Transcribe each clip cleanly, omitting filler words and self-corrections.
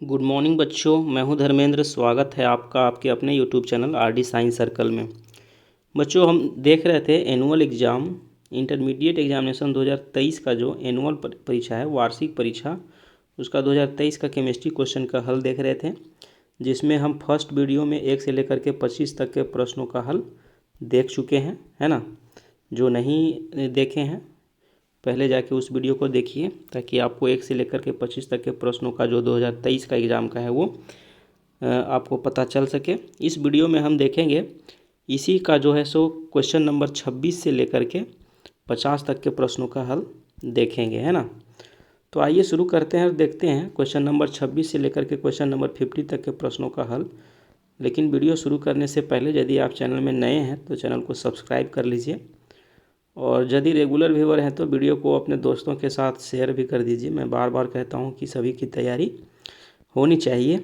Good morning बच्चों, मैं हूं धर्मेंद्र। स्वागत है आपका आपके अपने YouTube channel RD science circle में। बच्चों, हम देख रहे थे एनुअल एग्ज़ाम इंटरमीडिएट एग्जामिनेशन 2023 का जो एनुअल परीक्षा है, वार्षिक परीक्षा, उसका 2023 का केमिस्ट्री क्वेश्चन का हल देख रहे थे, जिसमें हम फर्स्ट वीडियो में 1 से लेकर के 25 तक के प्रश्नों का हल देख चुके हैं, है ना। जो नहीं देखे हैं पहले जाके उस वीडियो को देखिए, ताकि आपको 1 से लेकर के 25 तक के प्रश्नों का जो 2023 का एग्ज़ाम का है वो आपको पता चल सके। इस वीडियो में हम देखेंगे इसी का जो है सो क्वेश्चन नंबर 26 से लेकर के 50 तक के प्रश्नों का हल देखेंगे, है ना। तो आइए शुरू करते हैं और देखते हैं क्वेश्चन नंबर 26 से लेकर के क्वेश्चन नंबर 50 तक के प्रश्नों का हल। लेकिन वीडियो शुरू करने से पहले यदि आप चैनल में नए हैं तो चैनल को सब्सक्राइब कर लीजिए, और यदि रेगुलर व्यूअर हैं तो वीडियो को अपने दोस्तों के साथ शेयर भी कर दीजिए। मैं बार बार कहता हूं कि सभी की तैयारी होनी चाहिए,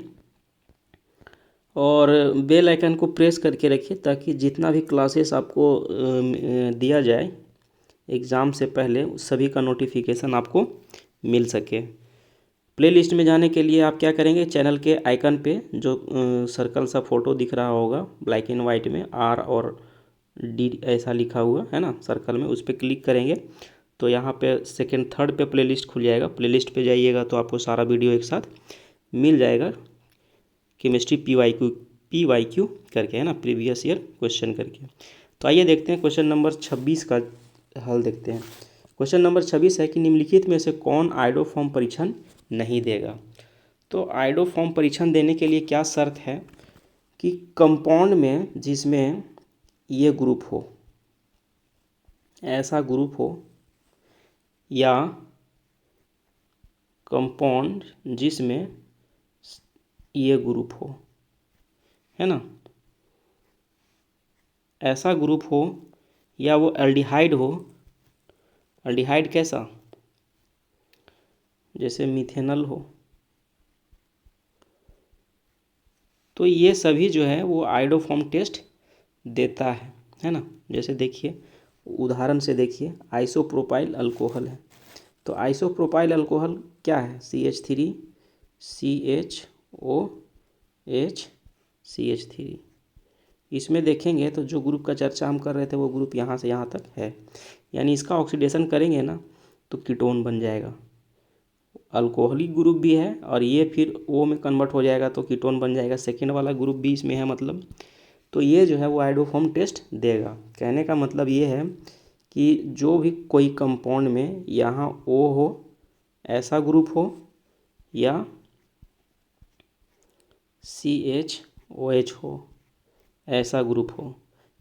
और बेल आइकन को प्रेस करके रखिए ताकि जितना भी क्लासेस आपको दिया जाए एग्ज़ाम से पहले उस सभी का नोटिफिकेशन आपको मिल सके। प्लेलिस्ट में जाने के लिए आप क्या करेंगे, चैनल के आइकन पे जो सर्कल सा फ़ोटो दिख रहा होगा ब्लैक एंड वाइट में, आर और डी ऐसा लिखा हुआ है ना सर्कल में, उस पर क्लिक करेंगे तो यहाँ पे सेकंड थर्ड पे प्लेलिस्ट खुल जाएगा। प्लेलिस्ट पे जाइएगा तो आपको सारा वीडियो एक साथ मिल जाएगा, केमिस्ट्री पी वाई क्यू करके, है ना, प्रीवियस ईयर क्वेश्चन करके। तो आइए देखते हैं क्वेश्चन नंबर 26 का हल देखते हैं। क्वेश्चन नंबर 26 है कि निम्नलिखित में से कौन आइडोफॉर्म परीक्षण नहीं देगा। तो आइडोफॉर्म परीक्षण देने के लिए क्या शर्त है कि कंपाउंड में जिसमें ये ग्रुप हो, ऐसा ग्रुप हो, या कंपाउंड जिसमें ये ग्रुप हो, है ना, ऐसा ग्रुप हो, या वो एल्डिहाइड हो। एल्डिहाइड कैसा, जैसे मिथेनल हो। तो ये सभी जो है वो आइडोफॉर्म टेस्ट देता है ना। जैसे देखिए, उदाहरण से देखिए, आइसोप्रोपाइल अल्कोहल है। तो आइसोप्रोपाइल अल्कोहल क्या है, CH3 CHOH CH3। इसमें देखेंगे तो जो ग्रुप का चर्चा हम कर रहे थे वो ग्रुप यहाँ से यहाँ तक है, यानी इसका ऑक्सीडेशन करेंगे ना तो कीटोन बन जाएगा। अल्कोहलिक ग्रुप भी है और ये फिर O में कन्वर्ट हो जाएगा तो कीटोन बन जाएगा। सेकेंड वाला ग्रुप भी इसमें है, मतलब तो ये जो है वो आइडोफॉर्म टेस्ट देगा। कहने का मतलब ये है कि जो भी कोई कंपाउंड में यहाँ O हो, ऐसा ग्रुप हो, या CHOH हो, ऐसा ग्रुप हो,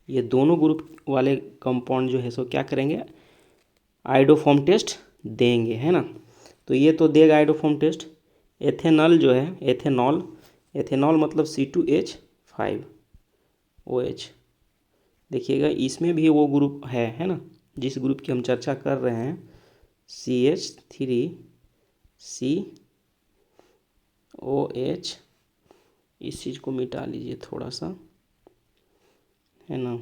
ये दोनों ग्रुप वाले कंपाउंड जो है सो क्या करेंगे, आइडोफॉर्म टेस्ट देंगे, है ना। तो ये तो देगा आइडोफॉर्म टेस्ट। एथेनॉल जो है, एथेनॉल मतलब C2H5OH। देखिएगा इसमें भी वो ग्रुप है ना, जिस ग्रुप की हम चर्चा कर रहे हैं, CH3COH। इस चीज़ को मिटा लीजिए थोड़ा सा, है ना,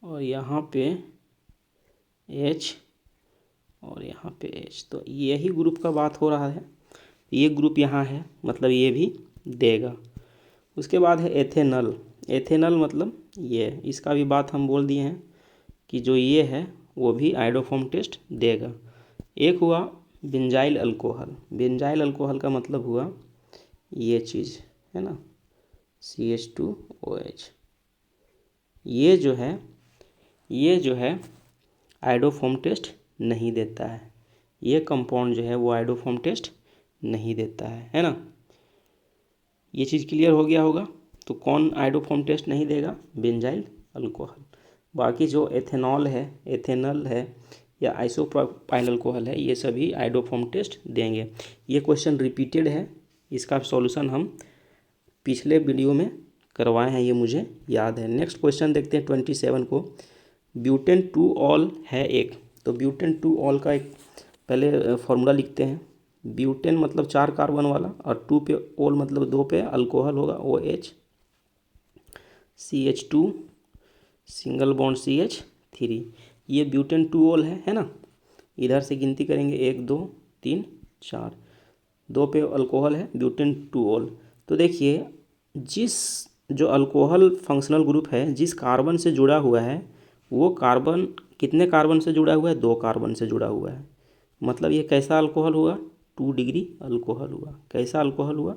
और यहाँ पे H और यहाँ पे H। तो यही ग्रुप का बात हो रहा है, ये ग्रुप यहाँ है, मतलब ये भी देगा। उसके बाद है एथेनॉल। एथेनॉल मतलब ये, इसका भी बात हम बोल दिए हैं कि जो ये है वो भी आइडोफॉर्म टेस्ट देगा। एक हुआ बेंजाइल अल्कोहल। बेंजाइल अल्कोहल का मतलब हुआ ये चीज़, है ना, CH2OH। ये जो है आइडोफॉर्म टेस्ट नहीं देता है। ये कंपाउंड जो है वो आइडोफॉर्म टेस्ट नहीं देता है ना। ये चीज़ क्लियर हो गया होगा। तो कौन आइडोफॉर्म टेस्ट नहीं देगा, बेंजाइल अल्कोहल। बाकी जो एथेनॉल है या आइसोप्रोपाइल अल्कोहल है, ये सभी आइडोफॉर्म टेस्ट देंगे। ये क्वेश्चन रिपीटेड है, इसका सॉल्यूशन हम पिछले वीडियो में करवाए हैं, ये मुझे याद है। नेक्स्ट क्वेश्चन देखते हैं 27 को। ब्यूटेन 2 ऑल है एक। तो ब्यूटेन 2 ऑल का एक पहले फॉर्मूला लिखते हैं। ब्यूटेन मतलब 4 कार्बन वाला, और 2 पे ऑल मतलब 2 पे अल्कोहल होगा, OH, CH2 single bond CH3। ये ब्यूटेन 2 ऑल है ना। इधर से गिनती करेंगे 1 2 3 4। 2 पे अल्कोहल है ब्यूटेन 2 तो देखिए जिस जो अल्कोहल फंक्शनल ग्रुप है जिस कार्बन से जुड़ा हुआ है वो कार्बन कितने कार्बन से जुड़ा हुआ है, 2 कार्बन से जुड़ा हुआ है। मतलब ये कैसा अल्कोहल हुआ, 2 डिग्री अल्कोहल हुआ। कैसा अल्कोहल हुआ,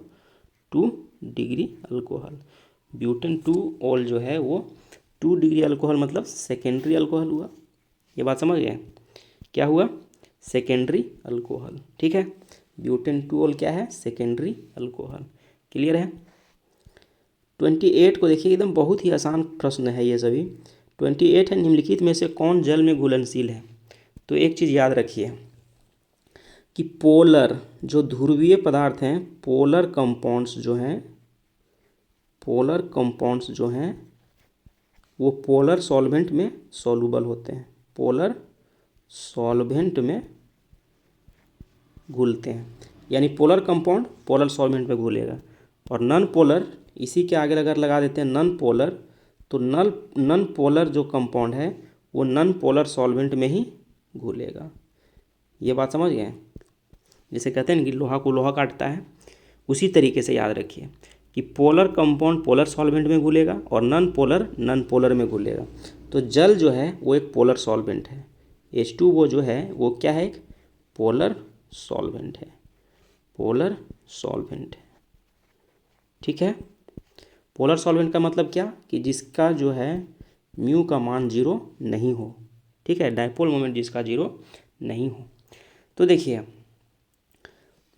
2 डिग्री अल्कोहल। ब्यूटेन 2 जो है वो 2 डिग्री अल्कोहल मतलब सेकेंडरी अल्कोहल हुआ। ये बात समझ गए, क्या हुआ, सेकेंडरी अल्कोहल। ठीक है, ब्यूटेन 2 क्या है, सेकेंडरी अल्कोहल। क्लियर है। 28 को देखिए, एकदम बहुत ही आसान प्रश्न है ये सभी। 28 है, निम्नलिखित में से कौन जल में घुलनशील है। तो एक चीज़ याद रखिए कि पोलर जो ध्रुवीय पदार्थ हैं, पोलर कंपाउंड्स जो हैं वो पोलर सॉल्वेंट में सॉल्युबल होते हैं, पोलर सॉल्वेंट में घुलते हैं। यानी पोलर कंपाउंड पोलर सॉल्वेंट में घुलेगा। और नॉन पोलर, इसी के आगे अगर लगा देते हैं नॉन पोलर, तो नॉन पोलर जो कंपाउंड है वो नॉन पोलर सॉल्वेंट में ही घुलेगा। ये बात समझ गए। जैसे कहते हैं कि लोहा को लोहा काटता है, उसी तरीके से याद रखिए कि पोलर कंपाउंड पोलर सॉल्वेंट में घुलेगा और नॉन पोलर में घुलेगा। तो जल जो है वो एक पोलर सॉल्वेंट है। H2O जो है वो क्या है, एक पोलर सॉल्वेंट है, पोलर सॉल्वेंट है। ठीक है, पोलर सॉल्वेंट का मतलब क्या, कि जिसका जो है म्यू का मान 0 नहीं हो। ठीक है, डायपोल मोमेंट जिसका 0 नहीं हो। तो देखिए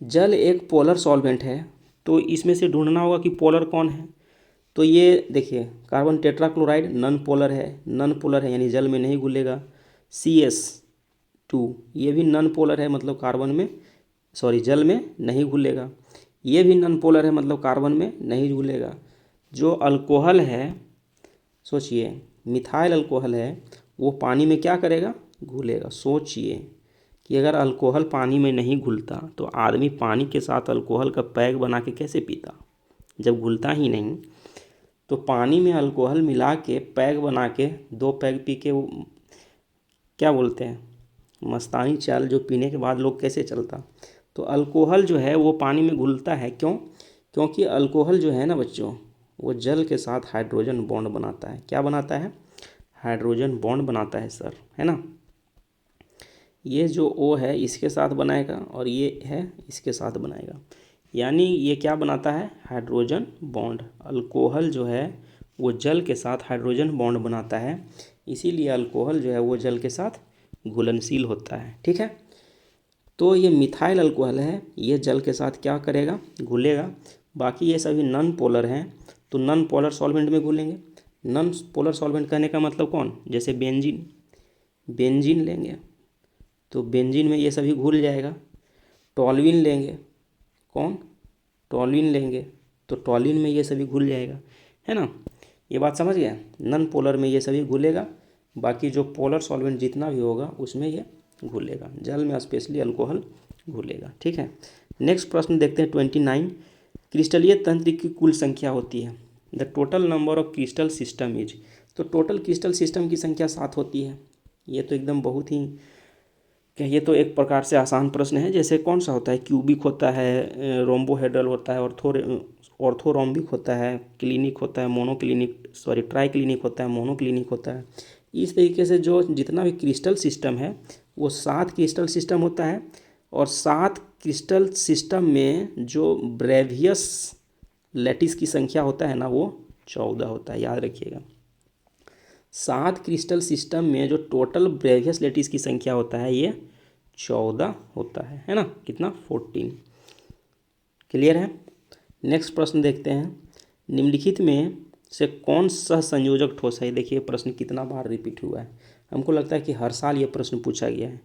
जल एक पोलर सॉल्वेंट है, तो इसमें से ढूंढना होगा कि पोलर कौन है। तो ये देखिए कार्बन टेट्राक्लोराइड नॉन पोलर है, यानी जल में नहीं घुलेगा। CS2 ये भी नॉन पोलर है, मतलब जल में नहीं घुलेगा। ये भी नॉन पोलर है, मतलब कार्बन में नहीं घुलेगा। जो अल्कोहल है, सोचिए मिथाइल अल्कोहल है, वो पानी में क्या करेगा, घुलेगा। सोचिए कि अगर अल्कोहल पानी में नहीं घुलता तो आदमी पानी के साथ अल्कोहल का पैक बना के कैसे पीता, जब घुलता ही नहीं। तो पानी में अल्कोहल मिला के पैक बना के 2 पैक पी के वो क्या बोलते हैं, मस्तानी चाल जो पीने के बाद लोग कैसे चलता। तो अल्कोहल जो है वो पानी में घुलता है, क्यों, क्योंकि अल्कोहल जो है ना बच्चों, वो जल के साथ हाइड्रोजन बॉन्ड बनाता है। क्या बनाता है, हाइड्रोजन बॉन्ड बनाता है सर, है ना। ये जो O है इसके साथ बनाएगा और ये है इसके साथ बनाएगा, यानी ये क्या बनाता है, हाइड्रोजन बॉन्ड। अल्कोहल जो है वो जल के साथ हाइड्रोजन बॉन्ड बनाता है, इसीलिए अल्कोहल जो है वो जल के साथ घुलनशील होता है। ठीक है, तो ये मिथाइल अल्कोहल है, ये जल के साथ क्या करेगा, घुलेगा। बाकी ये सभी नॉन पोलर हैं, तो नॉन पोलर सॉल्वेंट में घुलेंगे। नॉन पोलर सॉल्वेंट कहने का मतलब कौन, जैसे बेंजीन लेंगे तो बेंजीन में ये सभी घुल जाएगा। टॉल्यूइन लेंगे, कौन, टॉल्यूइन लेंगे तो टॉल्यूइन में ये सभी घुल जाएगा, है ना। ये बात समझ गया, नॉन पोलर में ये सभी घुलेगा, बाकी जो पोलर सॉल्वेंट जितना भी होगा उसमें ये घुलेगा, जल में स्पेशली अल्कोहल घुलेगा। ठीक है, नेक्स्ट प्रश्न देखते हैं 29। क्रिस्टलीय तंत्र की कुल संख्या होती है, the total number of crystal system is. तो टोटल क्रिस्टल सिस्टम की संख्या 7 होती है। ये तो एकदम बहुत ही क्या, ये तो एक प्रकार से आसान प्रश्न है। जैसे कौन सा होता है, क्यूबिक होता है, रोम्बोहेड्रल होता है, ऑर्थोरोम्बिक होता है, क्लिनिक होता है, ट्राइक्लिनिक होता है, मोनोक्लिनिक होता है। इस तरीके से जो जितना भी क्रिस्टल सिस्टम है वो 7 क्रिस्टल सिस्टम होता है। और 7 क्रिस्टल सिस्टम में जो ब्रेवियस लैटिस की संख्या होता है ना, वो 14 होता है, याद रखिएगा। 7 क्रिस्टल सिस्टम में जो टोटल ब्रेवियस लैटिस की संख्या होता है ये 14 होता है ना, कितना, 14। क्लियर है। नेक्स्ट प्रश्न देखते हैं, निम्नलिखित में से कौन सहसंयोजक ठोस है। देखिए प्रश्न कितना बार रिपीट हुआ है, हमको लगता है कि हर साल ये प्रश्न पूछा गया है।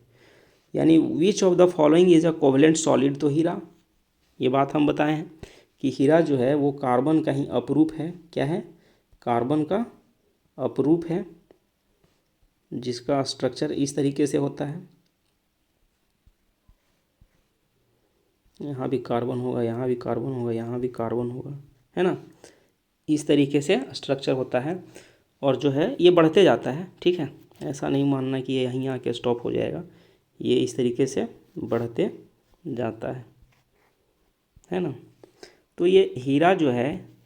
यानी which of the following is a covalent solid. तो हीरा, ये बात हम बताए हैं कि हीरा जो है वो कार्बन का ही अपरूप है। क्या है, कार्बन का अपरूप है, जिसका स्ट्रक्चर इस तरीके से होता है। यहाँ भी कार्बन होगा, यहाँ भी कार्बन होगा, यहाँ भी कार्बन होगा, है ना। इस तरीके से स्ट्रक्चर होता है और जो है ये बढ़ते जाता है। ठीक है, ऐसा नहीं मानना कि ये यहीं आके स्टॉप हो जाएगा, ये इस तरीके से बढ़ते जाता है। है ना। तो ये हीरा जो है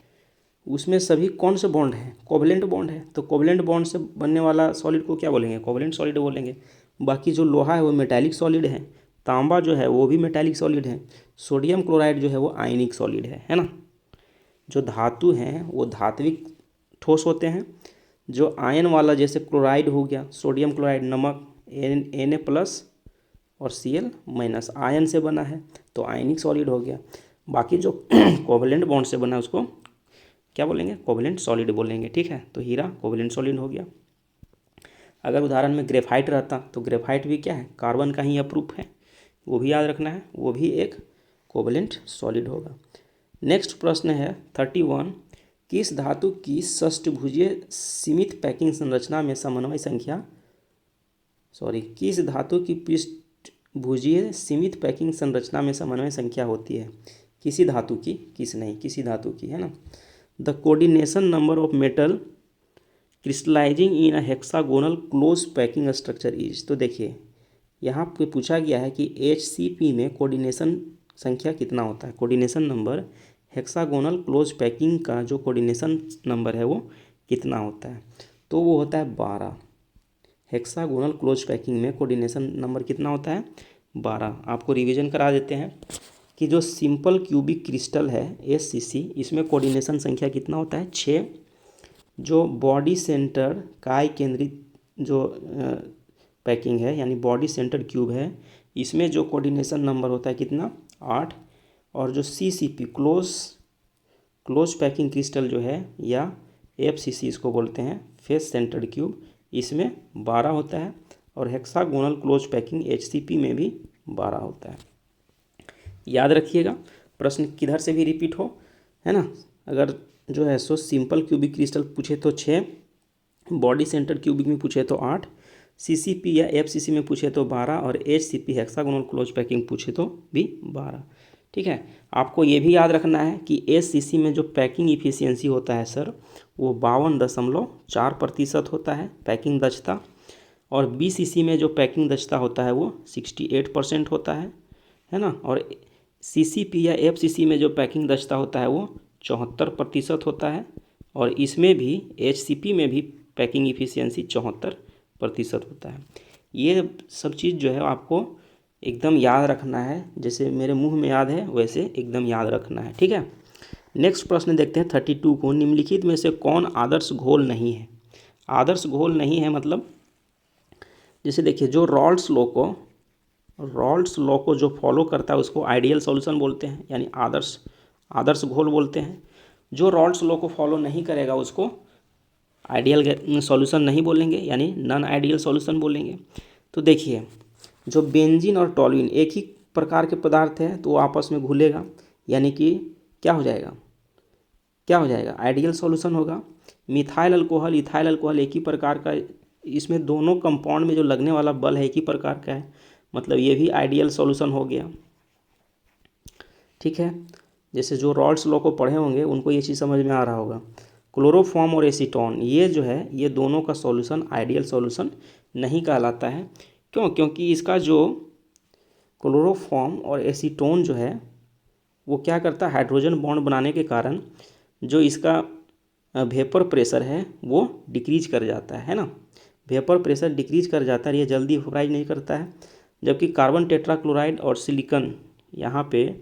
उसमें सभी कौन से बॉन्ड हैं, कोवलेंट बॉन्ड है, तो कोवलेंट बॉन्ड से बनने वाला सॉलिड को क्या बोलेंगे, कोवलेंट सॉलिड बोलेंगे। बाकी जो लोहा है वो मेटालिक सॉलिड है, तांबा जो है वो भी मेटालिक सॉलिड है, सोडियम क्लोराइड जो है वो आयनिक सॉलिड है ना। जो धातु हैं वो धात्विक ठोस होते हैं, जो आयन वाला जैसे क्लोराइड हो गया, सोडियम क्लोराइड नमक Na+ और Cl- आयन से बना है तो आयनिक सॉलिड हो गया। बाकी जो कोवलेंट बॉन्ड से बना है उसको क्या बोलेंगे, कोवलेंट सॉलिड बोलेंगे। ठीक है, तो हीरा कोवलेंट सॉलिड हो गया। अगर उदाहरण में ग्रेफाइट रहता तो ग्रेफाइट भी क्या है, कार्बन का ही अप्रूप है, वो भी याद रखना है, वो भी एक कोवलेंट सॉलिड होगा। नेक्स्ट प्रश्न है 31, किस धातु की षष्ठभुजीय सीमित पैकिंग संरचना में समन्वय संख्या किस धातु की पृष्ठभुजीय सीमित पैकिंग संरचना में समन्वय संख्या होती है, किसी धातु की, किस नहीं, किसी धातु की, है ना। The coordination number of metal crystallizing in a hexagonal close packing structure is. तो देखिए यहाँ पे पूछा गया है कि HCP में कोऑर्डिनेशन संख्या कितना होता है, coordination number hexagonal close packing का जो कोऑर्डिनेशन नंबर है वो कितना होता है, तो वो होता है 12। हेक्सागोनल क्लोज पैकिंग में कोऑर्डिनेशन नंबर कितना होता है, 12। आपको रिवीजन करा देते हैं कि जो सिंपल क्यूबिक क्रिस्टल है SCC, इसमें कोऑर्डिनेशन संख्या कितना होता है, 6। जो बॉडी सेंटर काय केंद्रित जो पैकिंग है यानी बॉडी सेंटर क्यूब है, इसमें जो कोऑर्डिनेशन नंबर होता है कितना, 8। और जो CCP क्लोज पैकिंग क्रिस्टल जो है या FCC इसको बोलते हैं, फेस सेंटर्ड क्यूब, इसमें 12 होता है। और हेक्सागोनल क्लोज पैकिंग HCP में भी 12 होता है। याद रखिएगा, प्रश्न किधर से भी रिपीट हो, है ना। अगर जो है सो सिंपल क्यूबिक क्रिस्टल पूछे तो 6, बॉडी सेंटर क्यूबिक में पूछे तो 8, CCP या FCC में पूछे तो 12 और HCP हेक्सागोनल क्लोज पैकिंग पूछे तो भी 12। ठीक है, आपको ये भी याद रखना है कि SCC में जो पैकिंग इफिशियंसी होता है सर वो 52.4% होता है पैकिंग दक्षता, और BCC में जो पैकिंग दक्षता होता है वो 68% होता है ना। और CCP या FCC में जो पैकिंग दक्षता होता है वो 74% होता है, और इसमें भी HCP में भी पैकिंग इफिशियंसी 74% होता है। ये सब चीज़ जो है आपको एकदम याद रखना है, जैसे मेरे मुंह में याद है वैसे एकदम याद रखना है। ठीक है, नेक्स्ट प्रश्न देखते हैं 32 को, निम्नलिखित में से कौन आदर्श घोल नहीं है। आदर्श घोल नहीं है मतलब जैसे देखिए जो रॉल्स लॉ को जो फॉलो करता है उसको आइडियल सॉल्यूशन बोलते हैं, यानी आदर्श घोल बोलते हैं। जो रॉल्स लॉ को फॉलो नहीं करेगा उसको आइडियल सॉल्यूशन नहीं बोलेंगे, यानी नॉन आइडियल सॉल्यूशन बोलेंगे। तो देखिए जो बेंजीन और टॉल्यूइन एक ही प्रकार के पदार्थ है तो वो आपस में घुलेगा, यानी कि क्या हो जाएगा, आइडियल सॉल्यूशन होगा। मिथाइल अल्कोहल इथाइल अल्कोहल एक ही प्रकार का, इसमें दोनों कंपाउंड में जो लगने वाला बल है एक ही प्रकार का है, मतलब ये भी आइडियल सॉल्यूशन हो गया। ठीक है, जैसे जो रॉल्स लॉ को पढ़े होंगे उनको ये चीज़ समझ में आ रहा होगा। क्लोरोफॉर्म और एसीटोन ये जो है ये दोनों का सॉल्यूशन आइडियल सॉल्यूशन नहीं कहलाता है। क्यों, क्योंकि इसका जो क्लोरोफॉर्म और एसीटोन जो है वो क्या करता है, हाइड्रोजन बॉन्ड बनाने के कारण जो इसका वेपर प्रेशर है वो डिक्रीज कर जाता है ना। वेपर प्रेशर डिक्रीज कर जाता है, ये जल्दी वेपराइज नहीं करता है। जबकि कार्बन टेट्राक्लोराइड और सिलिकॉन, यहाँ पे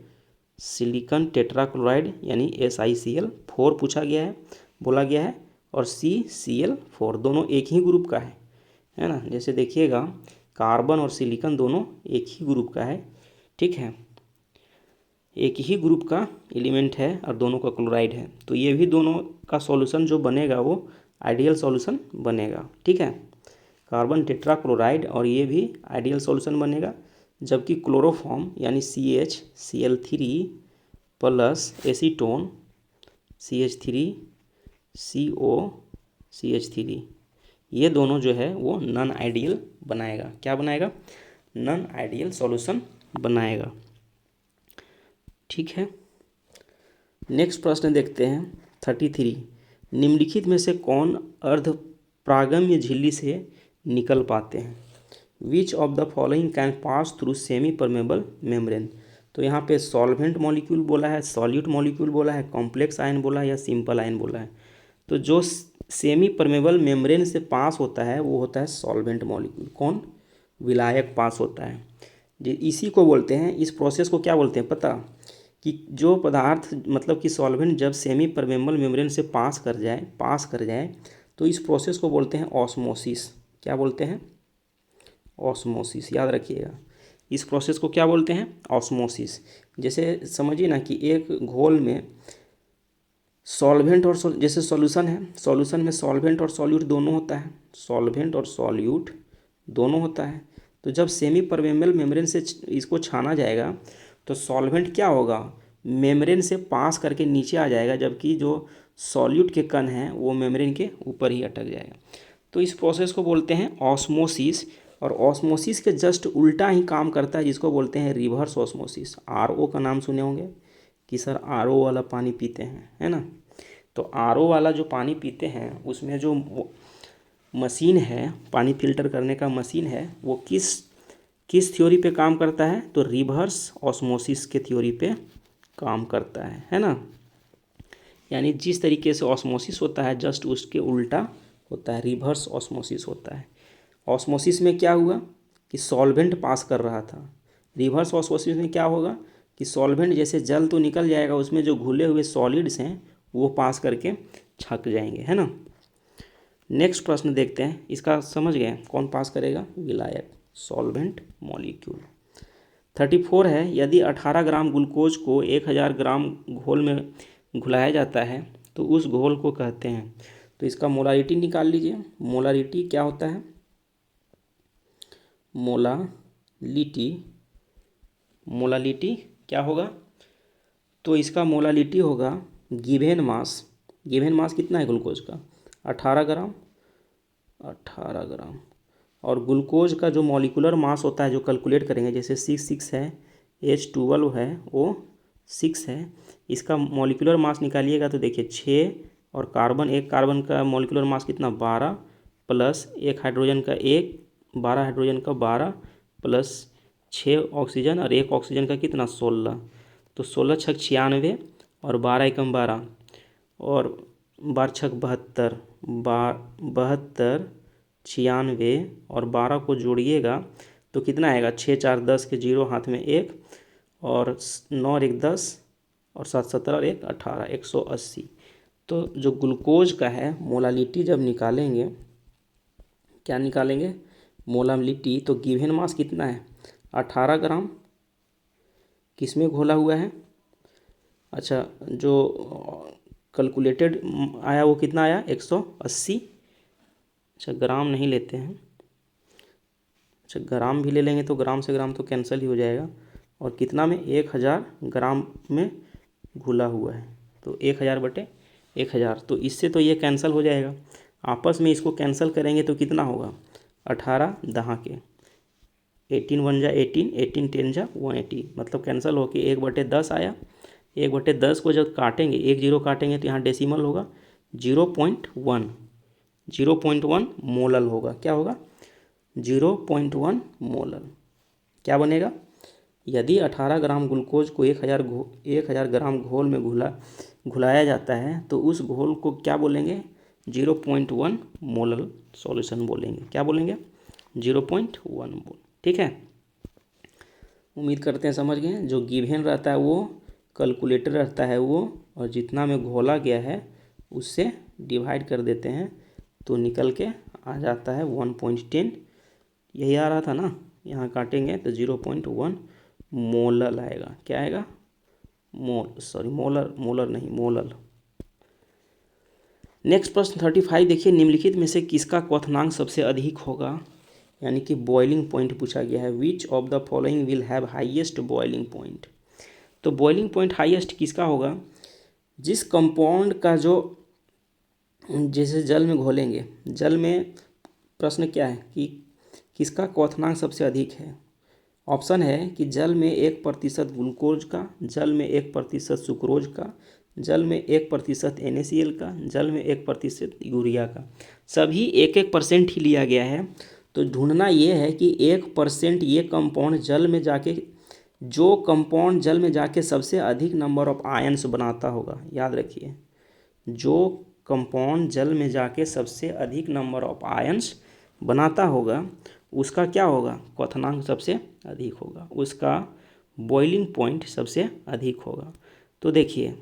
सिलिकॉन टेट्राक्लोराइड यानी SiCl4 पूछा गया है, बोला गया है, और CCl4 दोनों एक ही ग्रुप का है ना। जैसे देखिएगा कार्बन और सिलिकॉन दोनों एक ही ग्रुप का है। ठीक है, एक ही ग्रुप का एलिमेंट है और दोनों का क्लोराइड है, तो ये भी दोनों का सॉल्यूशन जो बनेगा वो आइडियल सॉल्यूशन बनेगा। ठीक है, कार्बन टेट्राक्लोराइड और ये भी आइडियल सॉल्यूशन बनेगा, जबकि क्लोरोफॉर्म यानी CHCl3 प्लस एसीटोन CH3COCH3 ये दोनों जो है वो नॉन आइडियल बनाएगा। क्या बनाएगा, नॉन आइडियल सॉल्यूशन बनाएगा। ठीक है, नेक्स्ट प्रश्न देखते हैं 33, निम्नलिखित में से कौन अर्धपारगम्य झिल्ली से निकल पाते हैं। Which of the following can pass through semi permeable membrane. तो तो यहाँ पे सॉल्वेंट मॉलिक्यूल बोला है, सॉल्यूट मॉलिक्यूल बोला है, कॉम्प्लेक्स आयन बोला है या सिंपल आयन बोला है। तो जो सेमी परमेबल मेम्ब्रेन से पास होता है वो होता है सॉल्वेंट मॉलिक्यूल। कौन? विलायक पास होता है। इसी को बोलते हैं, इस प्रोसेस को क्या बोलते हैं पता? कि जो पदार्थ मतलब कि सॉल्वेंट जब सेमी परमेबल मेम्ब्रेन से पास कर जाए तो इस प्रोसेस को बोलते हैं ऑस्मोसिस। क्या बोलते हैं? ऑस्मोसिस, याद रखिएगा। इस प्रोसेस को क्या बोलते हैं? ऑस्मोसिस। जैसे समझिए ना कि एक घोल में सॉल्वेंट और जैसे सॉल्यूशन है, सॉल्यूशन में सॉल्वेंट और सॉल्यूट दोनों होता है, सॉल्वेंट और सॉल्यूट दोनों होता है। तो जब सेमी परमेबल मेम्ब्रेन से इसको छाना जाएगा तो सॉल्वेंट क्या होगा? मेम्ब्रेन से पास करके नीचे आ जाएगा, जबकि जो सॉल्यूट के कण हैं वो मेम्ब्रेन के ऊपर ही अटक जाएगा। तो इस प्रोसेस को बोलते हैं ऑस्मोसिस। और ऑस्मोसिस के जस्ट उल्टा ही काम करता है, जिसको बोलते हैं रिवर्स ऑस्मोसिस। आरओ का नाम सुने होंगे कि सर आरओ वाला पानी पीते हैं, है ना? तो आरओ वाला जो पानी पीते हैं उसमें जो मशीन है, पानी फिल्टर करने का मशीन है, वो किस थ्योरी पे काम करता है? तो रिवर्स ऑस्मोसिस के थ्योरी पे काम करता है ना? यानी जिस तरीके से ऑस्मोसिस होता है जस्ट उसके उल्टा होता है, रिवर्स ऑस्मोसिस होता है। ऑस्मोसिस में क्या हुआ कि सॉल्वेंट पास कर रहा था। रिवर्स ऑस्मोसिस में क्या होगा कि सॉल्वेंट जैसे जल तो निकल जाएगा, उसमें जो घुले हुए सॉलिड्स हैं वो पास करके छक जाएंगे, है ना? नेक्स्ट प्रश्न देखते हैं, इसका समझ गए कौन पास करेगा? विलायक, सॉल्वेंट मॉलिक्यूल। 34 है, यदि 18 ग्राम ग्लूकोज को 1000 ग्राम घोल में घुलाया जाता है तो उस घोल को कहते हैं। तो इसका मोलारिटी निकाल लीजिए। मोलारिटी क्या होता है? मोलालिटी क्या होगा? तो इसका मोलालिटी होगा गिवेन मास। गिवेन मास कितना है ग्लूकोज का? 18 ग्राम। 18 ग्राम। और ग्लूकोज का जो मॉलिक्यूलर मास होता है जो कैलकुलेट करेंगे, जैसे C6 है, H12 है, O6 है, इसका मॉलिक्यूलर मास निकालिएगा तो देखिए 6 और कार्बन, एक कार्बन का मॉलिक्यूलर मास कितना? 12 प्लस एक हाइड्रोजन का 1, 12 हाइड्रोजन का 12 प्लस 6 ऑक्सीजन और एक ऑक्सीजन का कितना? 16। तो 16 छक 96 और 12 एकम 12 और 12 छक 72, 72 96 और 12 को जोड़िएगा तो कितना आएगा? 6 4 10 के 0 हाथ में 1 और 9 और 1 10 और 7 17 और 1 18, 180। तो जो ग्लूकोज का है मोलालिटी जब निकालेंगे, क्या निकालेंगे? मोलालिटी। तो गिवन मास कितना है? 18 ग्राम। किस में घोला हुआ है? अच्छा, जो कैलकुलेटेड आया वो कितना आया? 180। अच्छा, ग्राम नहीं लेते हैं। अच्छा, ग्राम भी ले लेंगे तो ग्राम से ग्राम तो कैंसिल ही हो जाएगा। और कितना में? 1000 ग्राम में घुला हुआ है, तो 1000/1000। तो इससे तो ये कैंसिल हो जाएगा। आपस में इसको कैंसिल करेंगे तो कितना होगा? 18 10 के 18 1 जा 18, 18 10 जा 180, मतलब कैंसिल होके 1/10 आया। 1/10 को जब काटेंगे, 1 0 काटेंगे तो यहाँ डेसिमल होगा 0.1, 0.1 मोलल होगा। क्या होगा? 0.1 मोलल। क्या बनेगा? यदि 18 ग्राम ग्लूकोज को 1000 ग्राम घोल में घुलाया जाता है तो उस घोल को क्या बोलेंगे? 0.1 मोलल सॉल्यूशन बोलेंगे। क्या बोलेंगे? 0.1 मोल। ठीक है, उम्मीद करते हैं समझ गए। जो गिवन रहता है वो कैलकुलेटर रहता है वो, और जितना में घोला गया है उससे डिवाइड कर देते हैं तो निकल के आ जाता है 1.10। यही आ रहा था ना, यहाँ काटेंगे तो 0.1 मोलल आएगा। क्या आएगा? मोलर नहीं, मोलल। नेक्स्ट प्रश्न 35 देखिए, निम्नलिखित में से किसका क्वथनांक सबसे अधिक होगा? यानी कि बॉइलिंग पॉइंट पूछा गया है। Which of the following will have highest boiling point? तो बॉइलिंग पॉइंट हाईएस्ट किसका होगा? जिस कंपाउंड का जो जैसे जल में घोलेंगे, जल में प्रश्न क्या है कि किसका क्वथनांक सबसे अधिक है? ऑप्शन है कि जल में 1% ग्लूकोज का, जल में 1% सुक्रोज का, जल में 1% NaCl का, जल में 1% यूरिया का। सभी 1% ही लिया गया है। तो ढूंढना ये है कि 1% ये कंपाउंड जल में जाके जो कंपाउंड जल में जाके सबसे अधिक नंबर ऑफ आयन्स बनाता होगा, याद रखिए, जो कंपाउंड जल में जाके सबसे अधिक नंबर ऑफ आयन्स बनाता होगा उसका क्या होगा, क्वथनांक सबसे अधिक होगा, उसका बॉइलिंग पॉइंट सबसे अधिक होगा। तो देखिए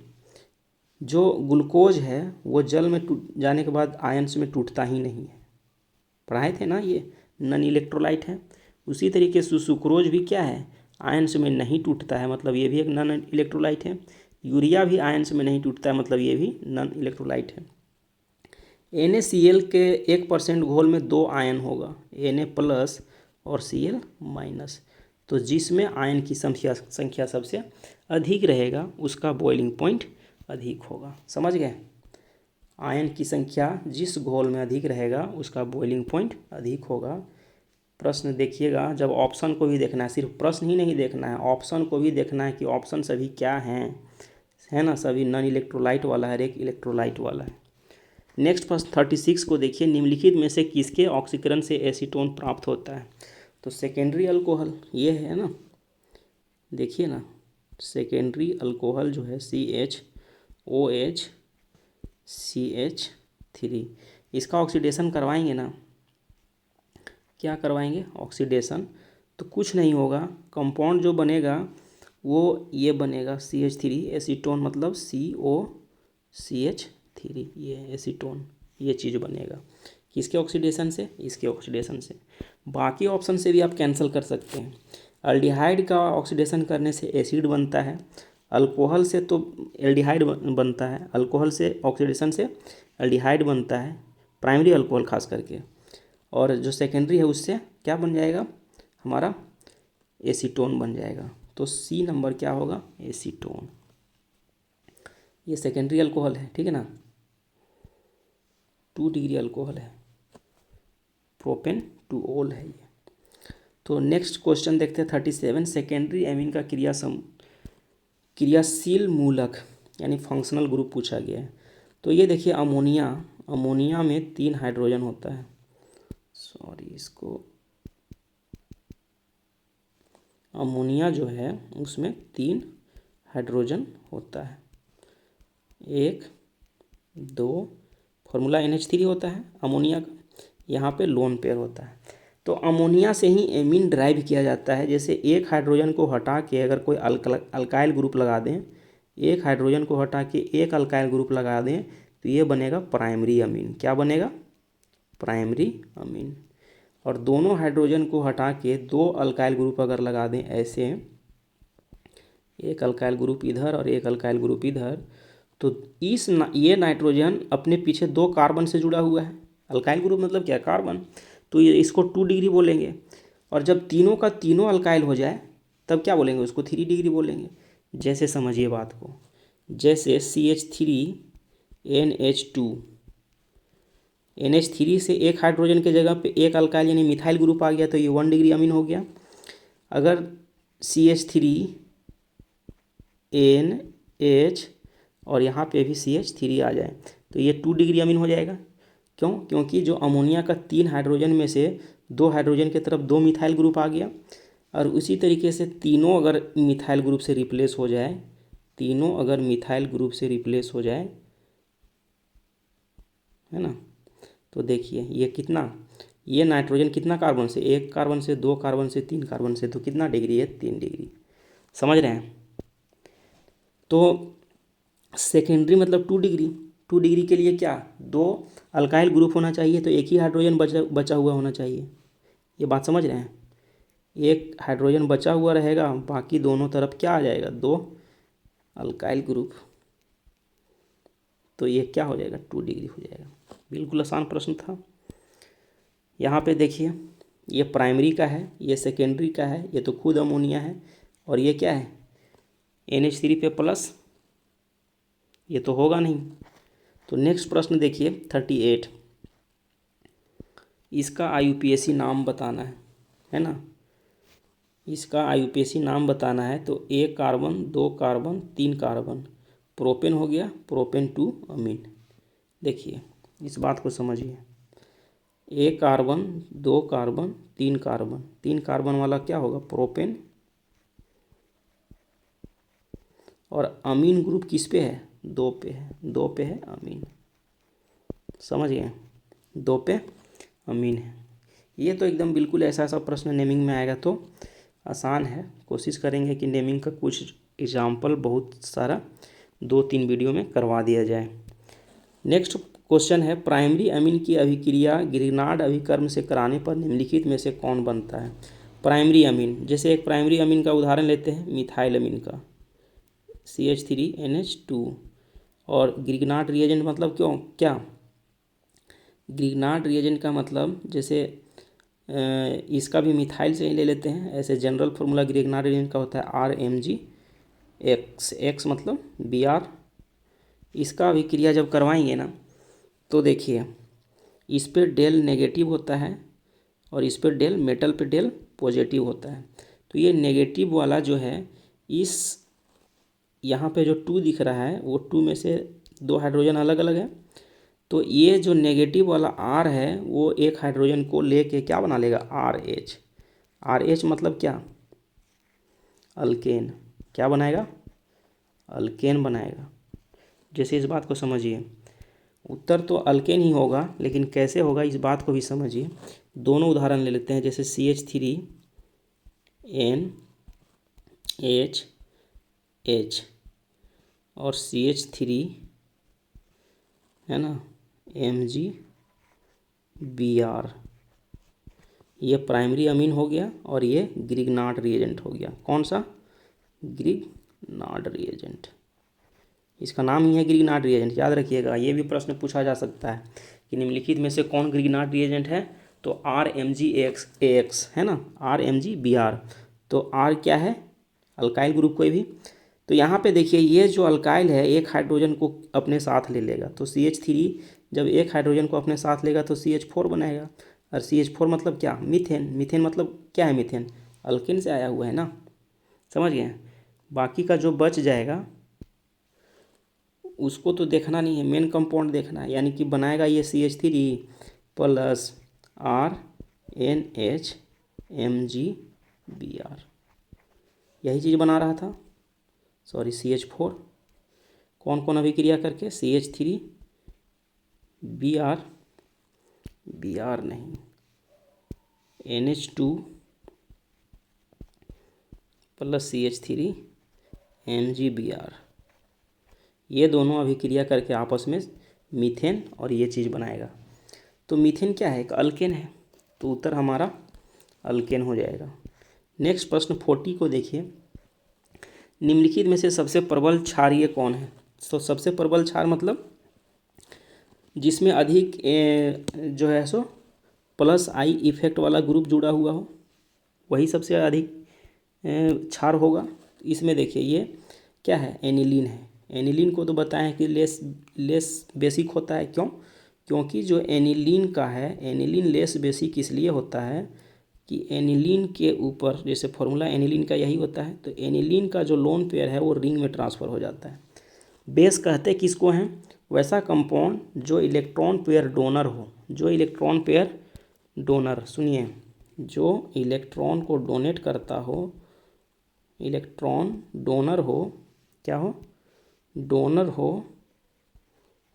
जो ग्लूकोज है वो जल में टूट जाने के बाद आयन्स में टूटता ही नहीं है, पढ़ाए थे ना, ये नॉन इलेक्ट्रोलाइट है। उसी तरीके से सुक्रोज भी क्या है, आयन्स में नहीं टूटता है, मतलब ये भी एक नॉन इलेक्ट्रोलाइट है। यूरिया भी आयन्स में नहीं टूटता है, मतलब ये भी नॉन इलेक्ट्रोलाइट है। NaCl के 1% घोल में 2 आयन होगा, Na+ और Cl-। तो जिसमें आयन की संख्या सबसे अधिक रहेगा उसका बॉइलिंग पॉइंट अधिक होगा। समझ गए, आयन की संख्या जिस घोल में अधिक रहेगा उसका बॉइलिंग पॉइंट अधिक होगा। प्रश्न देखिएगा, जब ऑप्शन को भी देखना है, सिर्फ प्रश्न ही नहीं देखना है, ऑप्शन को भी देखना है कि ऑप्शन सभी क्या हैं, है ना, सभी नॉन इलेक्ट्रोलाइट वाला है, एक इलेक्ट्रोलाइट वाला है। नेक्स्ट प्रश्न 36 को देखिए, निम्नलिखित में से किसके ऑक्सीकरण से एसीटोन प्राप्त होता है। तो सेकेंडरी अल्कोहल ये है ना, देखिए ना, सेकेंडरी अल्कोहल जो है CHOH इसका ऑक्सीडेशन करवाएंगे ना, क्या करवाएंगे, ऑक्सीडेशन। तो कुछ नहीं होगा, कंपाउंड जो बनेगा वो ये बनेगा CH3 एसीटोन, मतलब COCH3, ये एसीटोन, ये चीज़ बनेगा किसके ऑक्सीडेशन से, इसके ऑक्सीडेशन से। बाकी ऑप्शन से भी आप कैंसिल कर सकते हैं। अल्डिहाइड का ऑक्सीडेशन करने से एसिड बनता है, अल्कोहल से तो एल्डिहाइड बनता है, अल्कोहल से ऑक्सीडेशन से एल्डिहाइड बनता है, प्राइमरी अल्कोहल खास करके, और जो सेकेंडरी है उससे क्या बन जाएगा, हमारा एसीटोन बन जाएगा। तो सी नंबर क्या होगा, एसीटोन। ये सेकेंडरी अल्कोहल है, ठीक है ना, 2 डिग्री अल्कोहल है, प्रोपेन टू ओल है ये। तो नेक्स्ट क्वेश्चन देखते हैं 37, सेकेंडरी एमीन का क्रियाशील मूलक यानी फंक्शनल ग्रुप पूछा गया है। तो ये देखिए अमोनिया में 3 हाइड्रोजन होता है, इसको अमोनिया जो है उसमें 3 हाइड्रोजन होता है, 1 2, फॉर्मूला NH3 होता है अमोनिया का, यहाँ पे लोन पेयर होता है। तो अमोनिया से ही एमीन ड्राइव किया जाता है। जैसे एक हाइड्रोजन को हटा के अगर कोई अल्काइल ग्रुप लगा दें, एक हाइड्रोजन को हटा के एक अल्काइल ग्रुप लगा दें तो ये बनेगा प्राइमरी अमीन। क्या बनेगा, प्राइमरी अमीन। और दोनों हाइड्रोजन को हटा के 2 अल्काइल ग्रुप अगर लगा दें ऐसे, एक अल्काइल ग्रुप इधर और एक अल्काइल ग्रुप इधर, तो ये नाइट्रोजन अपने पीछे 2 कार्बन से जुड़ा हुआ है। अल्काइल ग्रुप मतलब क्या, कार्बन, तो ये इसको 2 डिग्री बोलेंगे। और जब तीनों का तीनों अल्काइल हो जाए तब क्या बोलेंगे, उसको 3 डिग्री बोलेंगे। जैसे समझिए बात को, जैसे NH3 से एक हाइड्रोजन के जगह पे एक अल्काइल यानी मिथाइल ग्रुप आ गया तो ये 1 डिग्री अमीन हो गया। अगर CH3NH और यहाँ पे भी CH3 आ जाए तो ये 2 डिग्री अमीन हो जाएगा। क्यों, क्योंकि जो अमोनिया का 3 हाइड्रोजन में से 2 हाइड्रोजन की तरफ 2 मिथाइल ग्रुप आ गया। और उसी तरीके से तीनों अगर मिथाइल ग्रुप से रिप्लेस हो जाए, तीनों अगर मिथाइल ग्रुप से रिप्लेस हो जाए, है ना, तो देखिए ये कितना, ये नाइट्रोजन कितना कार्बन से, 1 कार्बन से, 2 कार्बन से, 3 कार्बन से, तो कितना डिग्री है, 3 डिग्री। समझ रहे हैं। तो सेकेंडरी मतलब 2 डिग्री, 2 डिग्री के लिए क्या, 2 अल्काइल ग्रुप होना चाहिए तो एक ही हाइड्रोजन बचा हुआ होना चाहिए। ये बात समझ रहे हैं, एक हाइड्रोजन बचा हुआ रहेगा, बाकी दोनों तरफ क्या आ जाएगा, 2 अल्काइल ग्रुप, तो ये क्या हो जाएगा, 2 डिग्री हो जाएगा। बिल्कुल आसान प्रश्न था। यहाँ पे देखिए ये प्राइमरी का है, ये सेकेंडरी का है, ये तो खुद अमोनिया है, और ये क्या है NH3 पे प्लस, ये तो होगा नहीं। तो नेक्स्ट प्रश्न देखिए 38, इसका IUPAC नाम बताना है ना, इसका IUPAC नाम बताना है। तो 1 कार्बन 2 कार्बन 3 कार्बन, प्रोपेन हो गया, प्रोपेन टू अमीन। देखिए इस बात को समझिए, 1 कार्बन 2 कार्बन 3 कार्बन, 3 कार्बन वाला क्या होगा, प्रोपेन और अमीन ग्रुप किस पे है, 2 पे है, 2 पे है अमीन, समझ गए, 2 पे अमीन है। ये तो एकदम बिल्कुल ऐसा ऐसा प्रश्न नेमिंग में आएगा तो आसान है, कोशिश करेंगे कि नेमिंग का कुछ एग्जाम्पल बहुत सारा 2-3 वीडियो में करवा दिया जाए। नेक्स्ट क्वेश्चन है, प्राइमरी अमीन की अभिक्रिया ग्रिग्नार्ड अभिकर्म से कराने पर निम्नलिखित में से कौन बनता है। प्राइमरी अमीन, जैसे एक प्राइमरी अमीन का उदाहरण लेते हैं मिथाइल अमीन का CH3NH2, और ग्रिग्नार्ड रिएजेंट मतलब क्यों क्या, ग्रिग्नार्ड रिएजेंट का मतलब जैसे इसका भी मिथाइल से ही ले लेते हैं। ऐसे जनरल फार्मूला ग्रिग्नार्ड रिएजेंट का होता है RMgX, X मतलब Br। इसका अभिक्रिया जब करवाएंगे ना तो देखिए इस पर डेल नेगेटिव होता है और इस पर डेल, मेटल पे डेल पॉजिटिव होता है। तो ये नेगेटिव वाला जो है, इस यहाँ पे जो 2 दिख रहा है वो 2 में से 2 हाइड्रोजन अलग अलग है, तो ये जो नेगेटिव वाला R है वो एक हाइड्रोजन को लेके क्या बना लेगा, RH। RH मतलब क्या, अल्केन, क्या बनाएगा, अल्केन बनाएगा। जैसे इस बात को समझिए, उत्तर तो अल्केन ही होगा, लेकिन कैसे होगा इस बात को भी समझिए। दोनों उदाहरण ले लेते हैं, जैसे CH3NHH और CH3 है ना MgBr, ये प्राइमरी अमीन हो गया और ये ग्रिग्नार्ड रिएजेंट हो गया। कौन सा, ग्रिग्नार्ड रिएजेंट, इसका नाम ही है ग्रिग्नार्ड रिएजेंट, याद रखिएगा। ये भी प्रश्न पूछा जा सकता है कि निम्नलिखित में से कौन ग्रिग्नार्ड रिएजेंट है, तो RMgAX है ना, RMgBr। तो R क्या है, अल्काइल ग्रुप कोई भी। तो यहाँ पे देखिए ये जो अल्काइल है एक हाइड्रोजन को अपने साथ ले लेगा, तो CH3 जब एक हाइड्रोजन को अपने साथ लेगा तो CH4 बनाएगा, और CH4 मतलब क्या, मीथेन। मीथेन मतलब क्या है, मीथेन अल्केन से आया हुआ है ना, समझ गए। बाकी का जो बच जाएगा उसको तो देखना नहीं है, मेन कंपाउंड देखना है, यानी कि बनाएगा ये CH3 प्लस RNHMgBr, यही चीज़ बना रहा था, सॉरी CH4। कौन कौन अभिक्रिया करके, CH3 Br, Br नहीं, NH2 प्लस CH3 MgBr, ये दोनों अभिक्रिया करके आपस में मीथेन और ये चीज़ बनाएगा। तो मीथेन क्या है, एक अल्केन है, तो उत्तर हमारा अल्केन हो जाएगा। नेक्स्ट प्रश्न 40 को देखिए, निम्नलिखित में से सबसे प्रबल क्षारीय कौन है। तो सबसे प्रबल क्षार मतलब जिसमें अधिक जो है सो +I इफेक्ट वाला ग्रुप जुड़ा हुआ हो, वही सबसे अधिक क्षार होगा। इसमें देखिए ये क्या है, एनिलीन है। एनिलीन को तो बताएं कि लेस बेसिक होता है, क्यों, क्योंकि जो एनिलीन का है, एनिलीन लेस बेसिक इसलिए होता है कि एनिलीन के ऊपर, जैसे फॉर्मूला एनिलीन का यही होता है, तो एनिलीन का जो लोन पेयर है वो रिंग में ट्रांसफ़र हो जाता है। बेस कहते किसको हैं, वैसा कंपाउंड जो इलेक्ट्रॉन पेयर डोनर हो, जो इलेक्ट्रॉन पेयर डोनर, सुनिए, जो इलेक्ट्रॉन को डोनेट करता हो, इलेक्ट्रॉन डोनर हो, क्या हो, डोनर हो,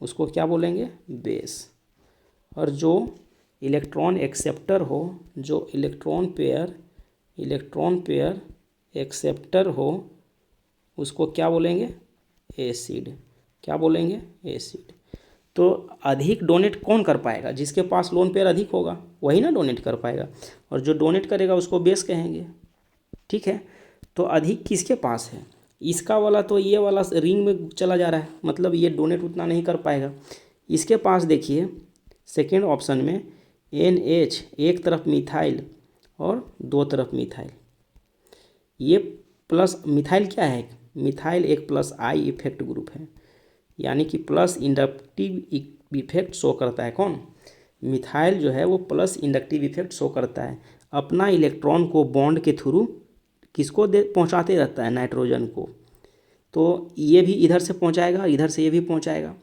उसको क्या बोलेंगे, बेस। और जो इलेक्ट्रॉन एक्सेप्टर हो, जो इलेक्ट्रॉन पेयर एक्सेप्टर हो, उसको क्या बोलेंगे, एसिड। क्या बोलेंगे, एसिड। तो अधिक डोनेट कौन कर पाएगा, जिसके पास लोन पेयर अधिक होगा वही ना डोनेट कर पाएगा, और जो डोनेट करेगा उसको बेस कहेंगे, ठीक है। तो अधिक किसके पास है, इसका वाला तो ये वाला रिंग में चला जा रहा है, मतलब ये डोनेट उतना नहीं कर पाएगा। इसके पास देखिए सेकेंड ऑप्शन में NH, एक तरफ मिथाइल और 2 तरफ मिथाइल, ये प्लस मिथाइल क्या है, मिथाइल एक +I इफेक्ट ग्रुप है, यानी कि प्लस इंडक्टिव इफेक्ट शो करता है। कौन, मिथाइल जो है वो प्लस इंडक्टिव इफेक्ट शो करता है, अपना इलेक्ट्रॉन को बॉन्ड के थ्रू किसको पहुंचाते रहता है, नाइट्रोजन को। तो ये भी इधर से पहुंचाएगा, इधर से ये भी पहुंचाएगा,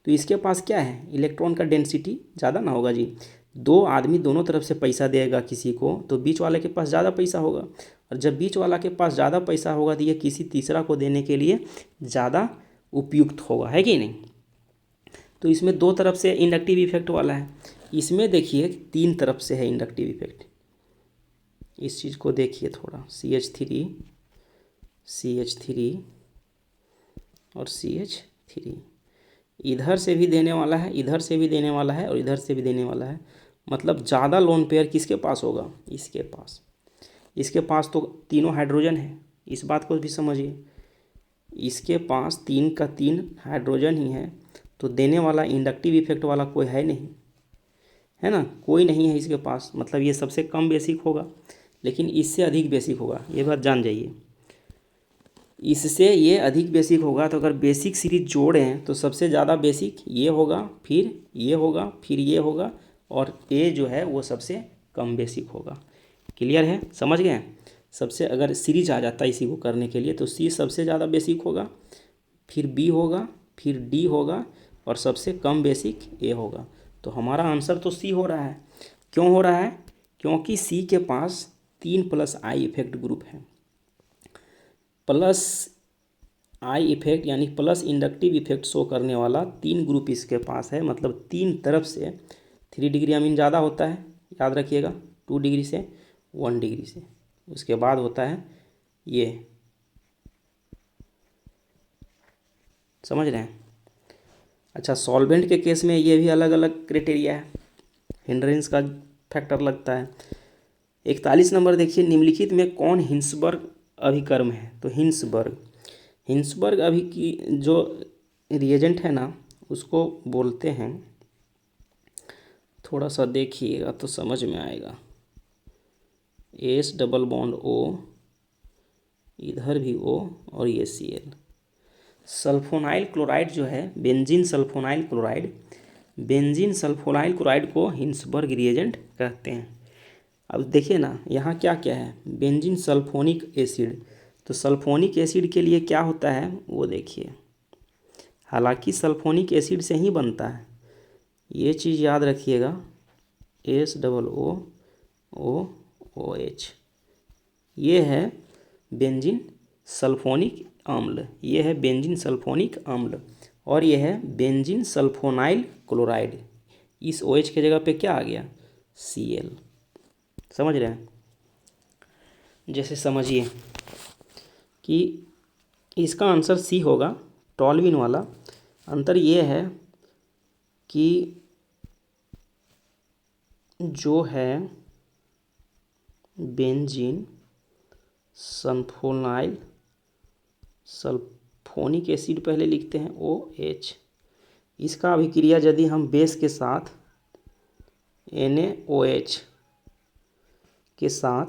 तो इसके पास क्या है, इलेक्ट्रॉन का डेंसिटी ज़्यादा ना होगा जी। 2 आदमी दोनों तरफ से पैसा देगा किसी को, तो बीच वाले के पास ज़्यादा पैसा होगा, और जब बीच वाला के पास ज़्यादा पैसा होगा तो ये किसी तीसरा को देने के लिए ज़्यादा उपयुक्त होगा, है कि नहीं। तो इसमें दो तरफ से इंडक्टिव इफेक्ट वाला है, इसमें देखिए तीन तरफ से है इंडक्टिव इफेक्ट। इस चीज़ को देखिए थोड़ा, CH3 CH3 और CH3, इधर से भी देने वाला है, इधर से भी देने वाला है और इधर से भी देने वाला है। मतलब ज़्यादा लोन पेयर किसके पास होगा, इसके पास। इसके पास तो तीनों हाइड्रोजन है, इस बात को भी समझिए, इसके पास 3 का 3 हाइड्रोजन ही है, तो देने वाला इंडक्टिव इफेक्ट वाला कोई है नहीं, है ना, कोई नहीं है इसके पास। मतलब ये सबसे कम बेसिक होगा, लेकिन इससे अधिक बेसिक होगा, ये बात जान जाइए। इससे ये अधिक बेसिक होगा, तो अगर बेसिक सीरीज जोड़ें तो सबसे ज़्यादा बेसिक ये होगा, फिर ये होगा, फिर ये होगा, और ए जो है वो सबसे कम बेसिक होगा। क्लियर है, समझ गए। सबसे अगर सीरीज आ जाता है इसी को करने के लिए, तो सी सबसे ज़्यादा बेसिक होगा, फिर बी होगा, फिर डी होगा, और सबसे कम बेसिक ए होगा। तो हमारा आंसर तो सी हो रहा है। क्यों हो रहा है, क्योंकि सी के पास 3+I इफेक्ट ग्रुप है, प्लस आई इफेक्ट यानी प्लस इंडक्टिव इफेक्ट शो करने वाला 3 ग्रुप इसके पास है। मतलब 3 तरफ से 3 डिग्री अमीन ज़्यादा होता है, याद रखिएगा, 2 डिग्री से 1 डिग्री से। उसके बाद होता है ये, समझ रहे हैं। अच्छा, सॉल्वेंट के केस में ये भी अलग अलग क्राइटेरिया है, हिंड्रेंस का फैक्टर लगता है। 41 नंबर देखिए, निम्नलिखित में कौन हिंसबर्ग अभिकर्म है। तो हिंसबर्ग अभी की जो रिएजेंट है ना, उसको बोलते हैं, थोड़ा सा देखिएगा तो समझ में आएगा। H+O, इधर भी O, और ये Cl। सल्फोनाइल क्लोराइड जो है, बेंजीन सल्फोनाइल क्लोराइड को हिंसबर्ग रिएजेंट कहते हैं। अब देखिए ना, यहाँ क्या क्या है, बेंजीन सल्फोनिक एसिड। तो सल्फोनिक एसिड के लिए क्या होता है वो देखिए, हालांकि सल्फोनिक एसिड से ही बनता है, ये चीज़ याद रखिएगा, H+OOOH, ये है बेंजीन सल्फोनिक अम्ल, ये है बेंजीन सल्फोनिक अम्ल, और ये है बेंजीन सल्फोनाइल क्लोराइड। इस OH के जगह पे क्या आ गया, Cl। समझ रहे हैं। जैसे समझिए कि इसका आंसर सी होगा, टॉल्विन वाला। अंतर ये है कि जो है बेंजीन सल्फोनिक एसिड पहले लिखते हैं OH, इसका अभिक्रिया यदि हम बेस के साथ NaOH के साथ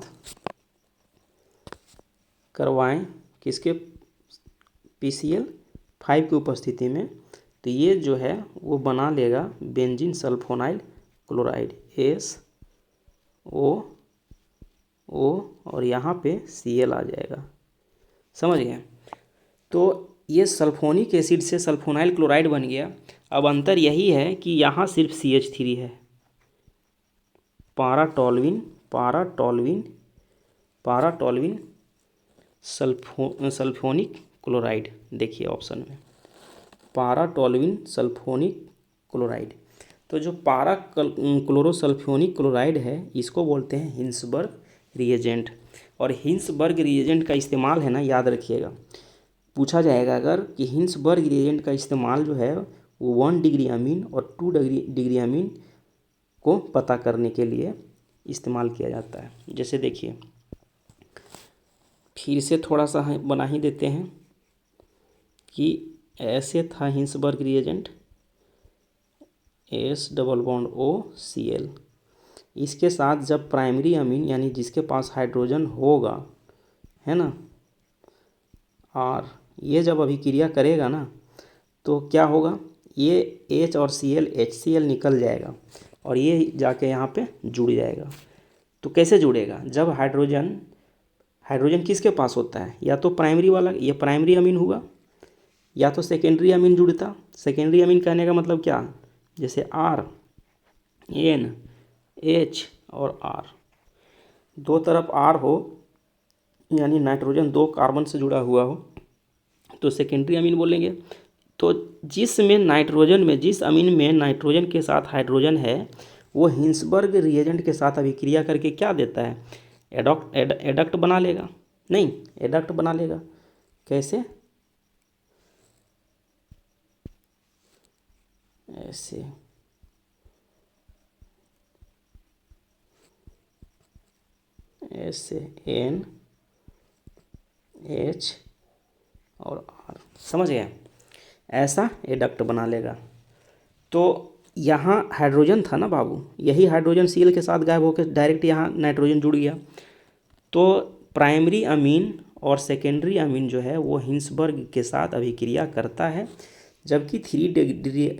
करवाएं, किसके, PCl5 की उपस्थिति में, तो ये जो है वो बना लेगा बेंजीन सल्फोनाइल क्लोराइड, SO, और यहाँ पे Cl आ जाएगा। समझ गए। तो ये सल्फोनिक एसिड से सल्फोनाइल क्लोराइड बन गया। अब अंतर यही है कि यहाँ सिर्फ CH3 है, पाराटोल्विन सल्फोनिक क्लोराइड। देखिए ऑप्शन में पाराटोल्विन सल्फोनिक क्लोराइड। तो जो क्लोरोसल्फोनिक क्लोराइड है, इसको बोलते हैं हिंसबर्ग रिएजेंट। और हिंसबर्ग रिएजेंट का इस्तेमाल है ना, याद रखिएगा, पूछा जाएगा अगर कि हिंसबर्ग रिएजेंट का इस्तेमाल जो है वो 1 डिग्री अमीन और 2 डिग्री अमीन को पता करने के लिए इस्तेमाल किया जाता है। जैसे देखिए, फिर से थोड़ा सा बना ही देते हैं कि ऐसे था हिंसबर्ग रिएजेंट, H+OCl। इसके साथ जब प्राइमरी अमीन यानी जिसके पास हाइड्रोजन होगा, है ना, और ये जब अभिक्रिया करेगा ना, तो क्या होगा, ये H और Cl, HCl निकल जाएगा और ये जाके यहाँ पे जुड़ जाएगा। तो कैसे जुड़ेगा, जब हाइड्रोजन किसके पास होता है, या तो प्राइमरी वाला, ये प्राइमरी अमीन हुआ, या तो सेकेंडरी अमीन जुड़ता। सेकेंडरी अमीन कहने का मतलब क्या, जैसे R, N, H और R, दो तरफ R हो यानी नाइट्रोजन 2 कार्बन से जुड़ा हुआ हो तो सेकेंडरी अमीन बोलेंगे। तो जिस अमीन में नाइट्रोजन के साथ हाइड्रोजन है वो हिंसबर्ग रिएजेंट के साथ अभिक्रिया करके क्या देता है, एडक्ट बना लेगा। नहीं, एडक्ट बना लेगा। कैसे? ऐसे ऐसे एन एच और आर, समझ गए? ऐसा एडक्ट बना लेगा। तो यहाँ हाइड्रोजन था ना बाबू, यही हाइड्रोजन Cl के साथ गायब होकर डायरेक्ट यहाँ नाइट्रोजन जुड़ गया। तो प्राइमरी अमीन और सेकेंडरी अमीन जो है वो हिंसबर्ग के साथ अभिक्रिया करता है, जबकि 3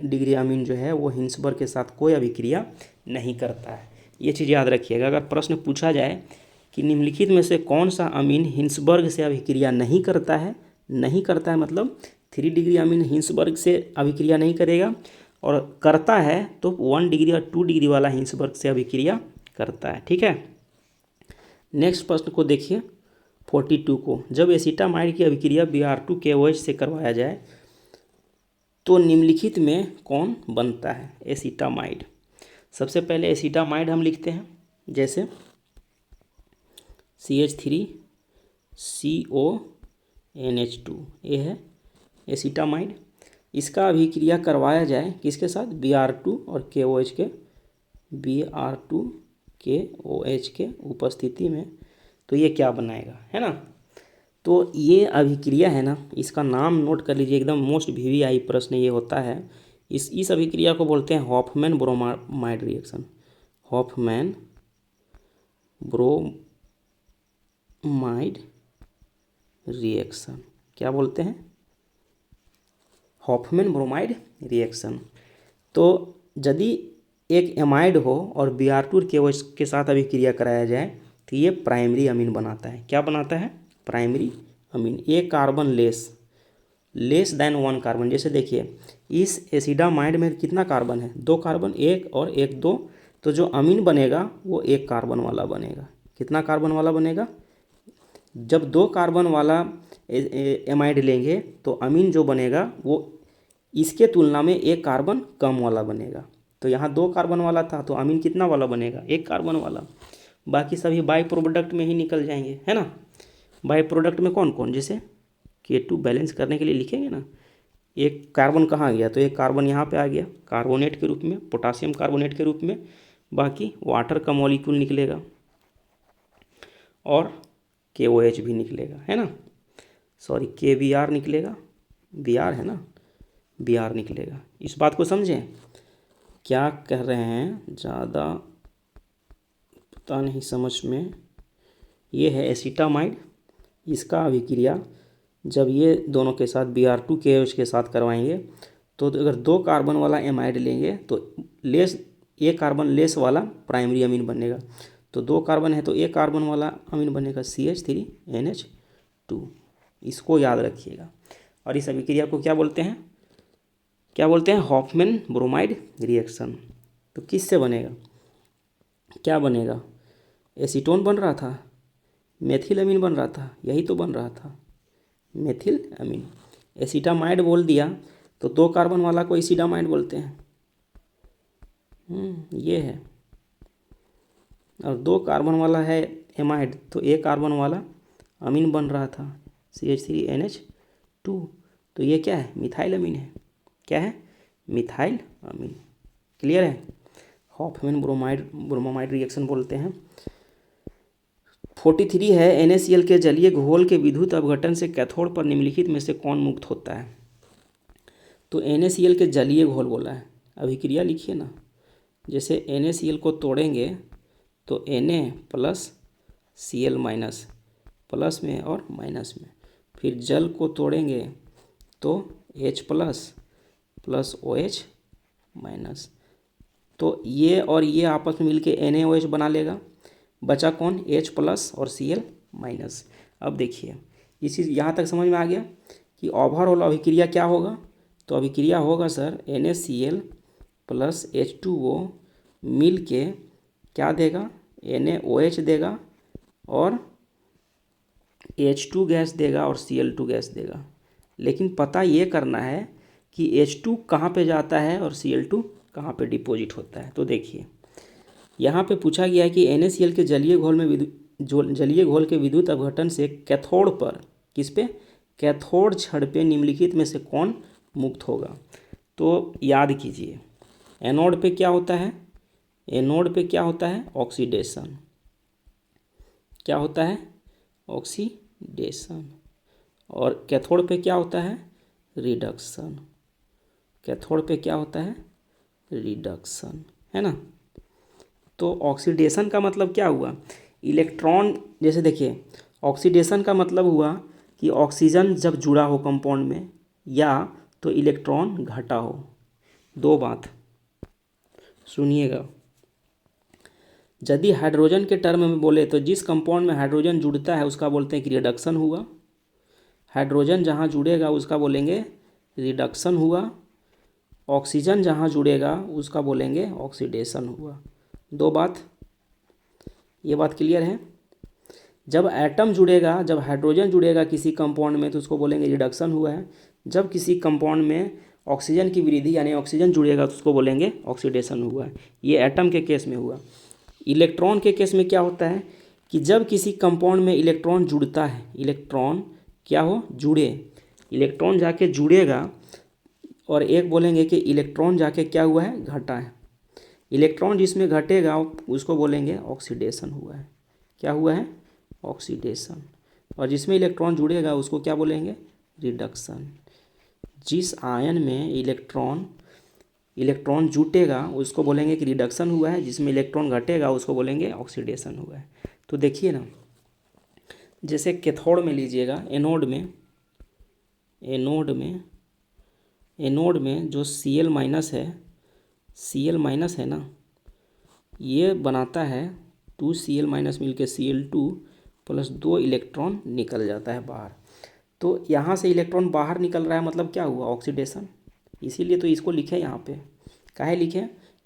डिग्री अमीन जो है वो हिंसबर्ग के साथ कोई अभिक्रिया नहीं करता है। ये चीज़ याद रखिएगा। अगर प्रश्न पूछा जाए कि निम्नलिखित में से कौन सा अमीन हिंसबर्ग से अभिक्रिया नहीं करता है, मतलब 3 डिग्री अमीन हिंसबर्ग से अभिक्रिया नहीं करेगा, और करता है तो 1 डिग्री और 2 डिग्री वाला हिंसबर्ग से अभिक्रिया करता है। ठीक है, नेक्स्ट प्रश्न को देखिए 42 को। जब एसिटामाइड की अभिक्रिया Br2KOH से करवाया जाए तो निम्नलिखित में कौन बनता है एसिटामाइड। सबसे पहले एसिटामाइड हम लिखते हैं, जैसे CH3CONH2, ये है एसिटामाइड। इसका अभिक्रिया करवाया जाए किसके साथ, Br2 और KOH के, Br2KOH के उपस्थिति में, तो ये क्या बनाएगा, है ना। तो ये अभिक्रिया है ना, इसका नाम नोट कर लीजिए, एकदम मोस्ट VVI प्रश्न ये होता है। इस अभिक्रिया को बोलते हैं Hoffmann bromide reaction. Hoffmann bromide reaction क्या बोलते हैं, हॉफमैन ब्रोमाइड रिएक्शन। तो यदि एक एमाइड हो और Br2 और KOH के साथ अभिक्रिया कराया जाए तो ये प्राइमरी अमीन बनाता है। क्या बनाता है, प्राइमरी अमीन। एक कार्बन लेस देन 1 कार्बन। जैसे देखिए इस एसिडामाइड में कितना कार्बन है, 2 कार्बन, 1 और 1 2, तो जो अमीन बनेगा वो 1 कार्बन वाला बनेगा। कितना कार्बन वाला बनेगा, जब 2 कार्बन वाला एमाइड लेंगे तो अमीन जो बनेगा वो इसके तुलना में 1 कार्बन कम वाला बनेगा। तो यहाँ 2 कार्बन वाला था तो अमीन कितना वाला बनेगा, 1 कार्बन वाला। बाकी सभी बाई प्रोडक्ट में ही निकल जाएंगे, है ना। बाई प्रोडक्ट में कौन कौन, जैसे K2 बैलेंस करने के लिए लिखेंगे ना, एक कार्बन कहाँ गया, तो एक कार्बन यहाँ पे आ गया कार्बोनेट के रूप में, पोटासियम कार्बोनेट के रूप में। बाकी वाटर का मॉलिक्यूल निकलेगा और KOH भी निकलेगा, है ना। सॉरी KBr निकलेगा, Br है ना, Br निकलेगा। इस बात को समझें, क्या कह रहे हैं, ज़्यादा पता नहीं समझ में। ये है एसिटामाइड, इसका अभिक्रिया जब ये दोनों के साथ Br2 KOH के साथ करवाएंगे तो अगर 2 कार्बन वाला एमाइड लेंगे तो लेस 1 कार्बन लेस वाला प्राइमरी अमीन बनेगा। तो 2 कार्बन है तो 1 कार्बन वाला अमीन बनेगा CH3NH2। इसको याद रखिएगा। और इस अभिक्रिया को क्या बोलते हैं, हॉफमैन ब्रोमाइड रिएक्शन। तो किस से बनेगा, क्या बनेगा, एसीटोन बन रहा था, मेथिल अमीन बन रहा था, यही तो बन रहा था मेथिल अमीन। एसिटामाइड बोल दिया तो 2 कार्बन वाला को एसिडामाइड बोलते हैं, ये है। और 2 कार्बन वाला है एमाइड तो 1 कार्बन वाला अमीन बन रहा था CH3NH2। तो ये क्या है, मिथाइल अमीन है। क्या है, मिथाइल अमीन। क्लियर है, हॉफमैन ब्रोमाइड रिएक्शन बोलते हैं। 43 है NaCl के जलीय घोल के विद्युत अपघटन से कैथोड पर निम्नलिखित में से कौन मुक्त होता है। तो NaCl के जलीय घोल बोला है, अभिक्रिया लिखिए ना। जैसे NaCl को तोड़ेंगे तो Na plus Cl minus, plus में और माइनस में। फिर जल को तोड़ेंगे तो H plus plus OH minus. तो ये और ये आपस में मिलके NaOH बना लेगा। बचा कौन, H प्लस और Cl माइनस। अब देखिए इसी यहाँ तक समझ में आ गया कि ओवरऑल अभिक्रिया क्या होगा। तो अभिक्रिया होगा सर NaCl प्लस H2O मिल के क्या देगा, NaOH देगा और H2 गैस देगा और Cl2 गैस देगा, लेकिन पता ये करना है कि H2 कहाँ पे जाता है और Cl2 कहाँ पे डिपॉजिट होता है। तो देखिए यहाँ पे पूछा गया है कि NaCl के जलीय घोल के विद्युत अपघटन से कैथोड पर, किस पे, कैथोड छड़ पे निम्नलिखित में से कौन मुक्त होगा। तो याद कीजिए एनोड पे क्या होता है, एनोड पे क्या होता है, ऑक्सीडेशन। क्या होता है, ऑक्सीडेशन। और कैथोड पे क्या होता है, रिडक्शन। कैथोड पे क्या होता है, रिडक्शन, है ना। तो ऑक्सीडेशन का मतलब क्या हुआ, इलेक्ट्रॉन, जैसे देखिए ऑक्सीडेशन का मतलब हुआ कि ऑक्सीजन जब जुड़ा हो कंपाउंड में, या तो इलेक्ट्रॉन घटा हो। दो बात सुनिएगा, यदि हाइड्रोजन के टर्म में बोले तो जिस कंपाउंड में हाइड्रोजन जुड़ता है उसका बोलते हैं कि रिडक्शन हुआ। हाइड्रोजन जहाँ जुड़ेगा उसका बोलेंगे रिडक्शन हुआ। ऑक्सीजन जहाँ जुड़ेगा उसका बोलेंगे ऑक्सीडेशन हुआ। दो बात, ये बात क्लियर है। जब एटम जुड़ेगा, जब हाइड्रोजन जुड़ेगा किसी कंपाउंड में तो उसको बोलेंगे रिडक्शन हुआ है। जब किसी कंपाउंड में ऑक्सीजन की वृद्धि यानी ऑक्सीजन जुड़ेगा तो उसको बोलेंगे ऑक्सीडेशन हुआ है। ये एटम के केस में हुआ। इलेक्ट्रॉन के केस में क्या होता है कि जब किसी कंपाउंड में इलेक्ट्रॉन जुड़ता है, इलेक्ट्रॉन क्या हो, जुड़े, इलेक्ट्रॉन जाके जुड़ेगा, और एक बोलेंगे कि इलेक्ट्रॉन जाके क्या हुआ है, घटा है। इलेक्ट्रॉन जिसमें घटेगा उसको बोलेंगे ऑक्सीडेशन हुआ है। क्या हुआ है, ऑक्सीडेशन। और जिसमें इलेक्ट्रॉन जुड़ेगा उसको क्या बोलेंगे, रिडक्शन। जिस आयन में इलेक्ट्रॉन जुटेगा उसको बोलेंगे कि रिडक्शन हुआ है, जिसमें इलेक्ट्रॉन घटेगा उसको बोलेंगे ऑक्सीडेशन हुआ है। तो देखिए ना, जैसे कैथोड में लीजिएगा, एनोड में जो Cl माइनस है ना, ये बनाता है 2Cl माइनस मिल के Cl2 प्लस 2 इलेक्ट्रॉन निकल जाता है बाहर। तो यहाँ से इलेक्ट्रॉन बाहर निकल रहा है, मतलब क्या हुआ, ऑक्सीडेशन। इसीलिए तो इसको लिखे यहाँ पे, काहे लिखे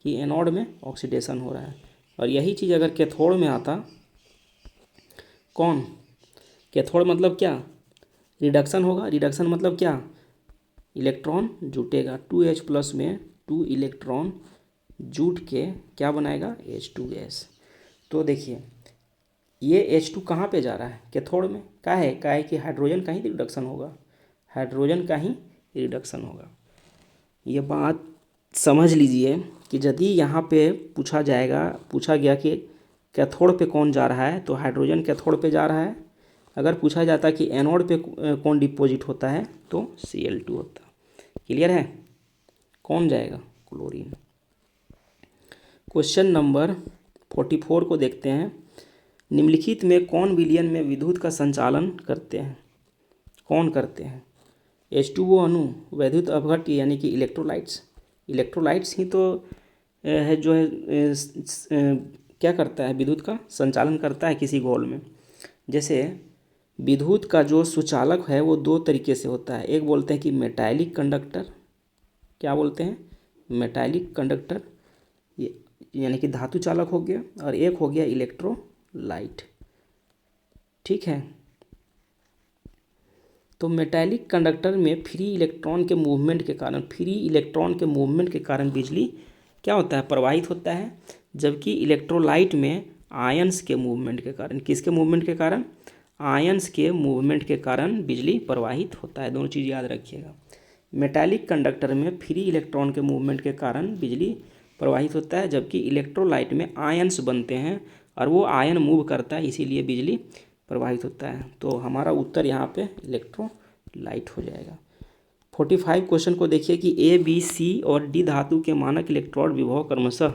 कि एनोड में ऑक्सीडेशन हो रहा है। और यही चीज़ अगर कैथोड में आता, कौन, कैथोड मतलब क्या, रिडक्शन होगा। रिडक्शन मतलब क्या, इलेक्ट्रॉन जुटेगा, 2H प्लस में 2 इलेक्ट्रॉन जुट के क्या बनाएगा, H2 गैस। तो देखिए ये H2 कहाँ पे जा रहा है, कैथोड में। का है कि हाइड्रोजन का ही रिडक्शन होगा, हाइड्रोजन का ही रिडक्शन होगा। ये बात समझ लीजिए कि यदि यहाँ पे पूछा गया कि कैथोड पे कौन जा रहा है, तो हाइड्रोजन कैथोड पे जा रहा है। अगर पूछा जाता कि एनोड पे कौन डिपॉजिट होता है तो Cl2 होता। क्लियर है, कौन जाएगा, क्लोरीन। क्वेश्चन नंबर 44 को देखते हैं। निम्नलिखित में कौन विलयन में विद्युत का संचालन करते हैं, कौन करते हैं। H2O अणु, वैद्युत अपघट्य यानी कि इलेक्ट्रोलाइट्स ही तो है जो है क्या करता है, विद्युत का संचालन करता है किसी घोल में। जैसे विद्युत का जो सुचालक है वो दो तरीके से होता है। एक बोलते हैं कि मेटालिक कंडक्टर, क्या बोलते हैं, मेटालिक कंडक्टर, यानी कि धातु चालक हो गया। और एक हो गया इलेक्ट्रोलाइट, ठीक है। तो मेटालिक कंडक्टर में फ्री इलेक्ट्रॉन के मूवमेंट के कारण बिजली क्या होता है, प्रवाहित होता है। जबकि इलेक्ट्रोलाइट में आयंस के मूवमेंट के कारण, किसके मूवमेंट के कारण, आयंस के मूवमेंट के कारण बिजली प्रवाहित होता है। दोनों चीज़ याद रखिएगा। मेटालिक कंडक्टर में फ्री इलेक्ट्रॉन के मूवमेंट के कारण बिजली प्रवाहित होता है, जबकि इलेक्ट्रोलाइट में आयंस बनते हैं और वो आयन मूव करता है, इसीलिए बिजली प्रवाहित होता है। तो हमारा उत्तर यहाँ पे इलेक्ट्रोलाइट हो जाएगा। 45 क्वेश्चन को देखिए कि A, B, C और D धातु के मानक इलेक्ट्रोड विभव क्रमशः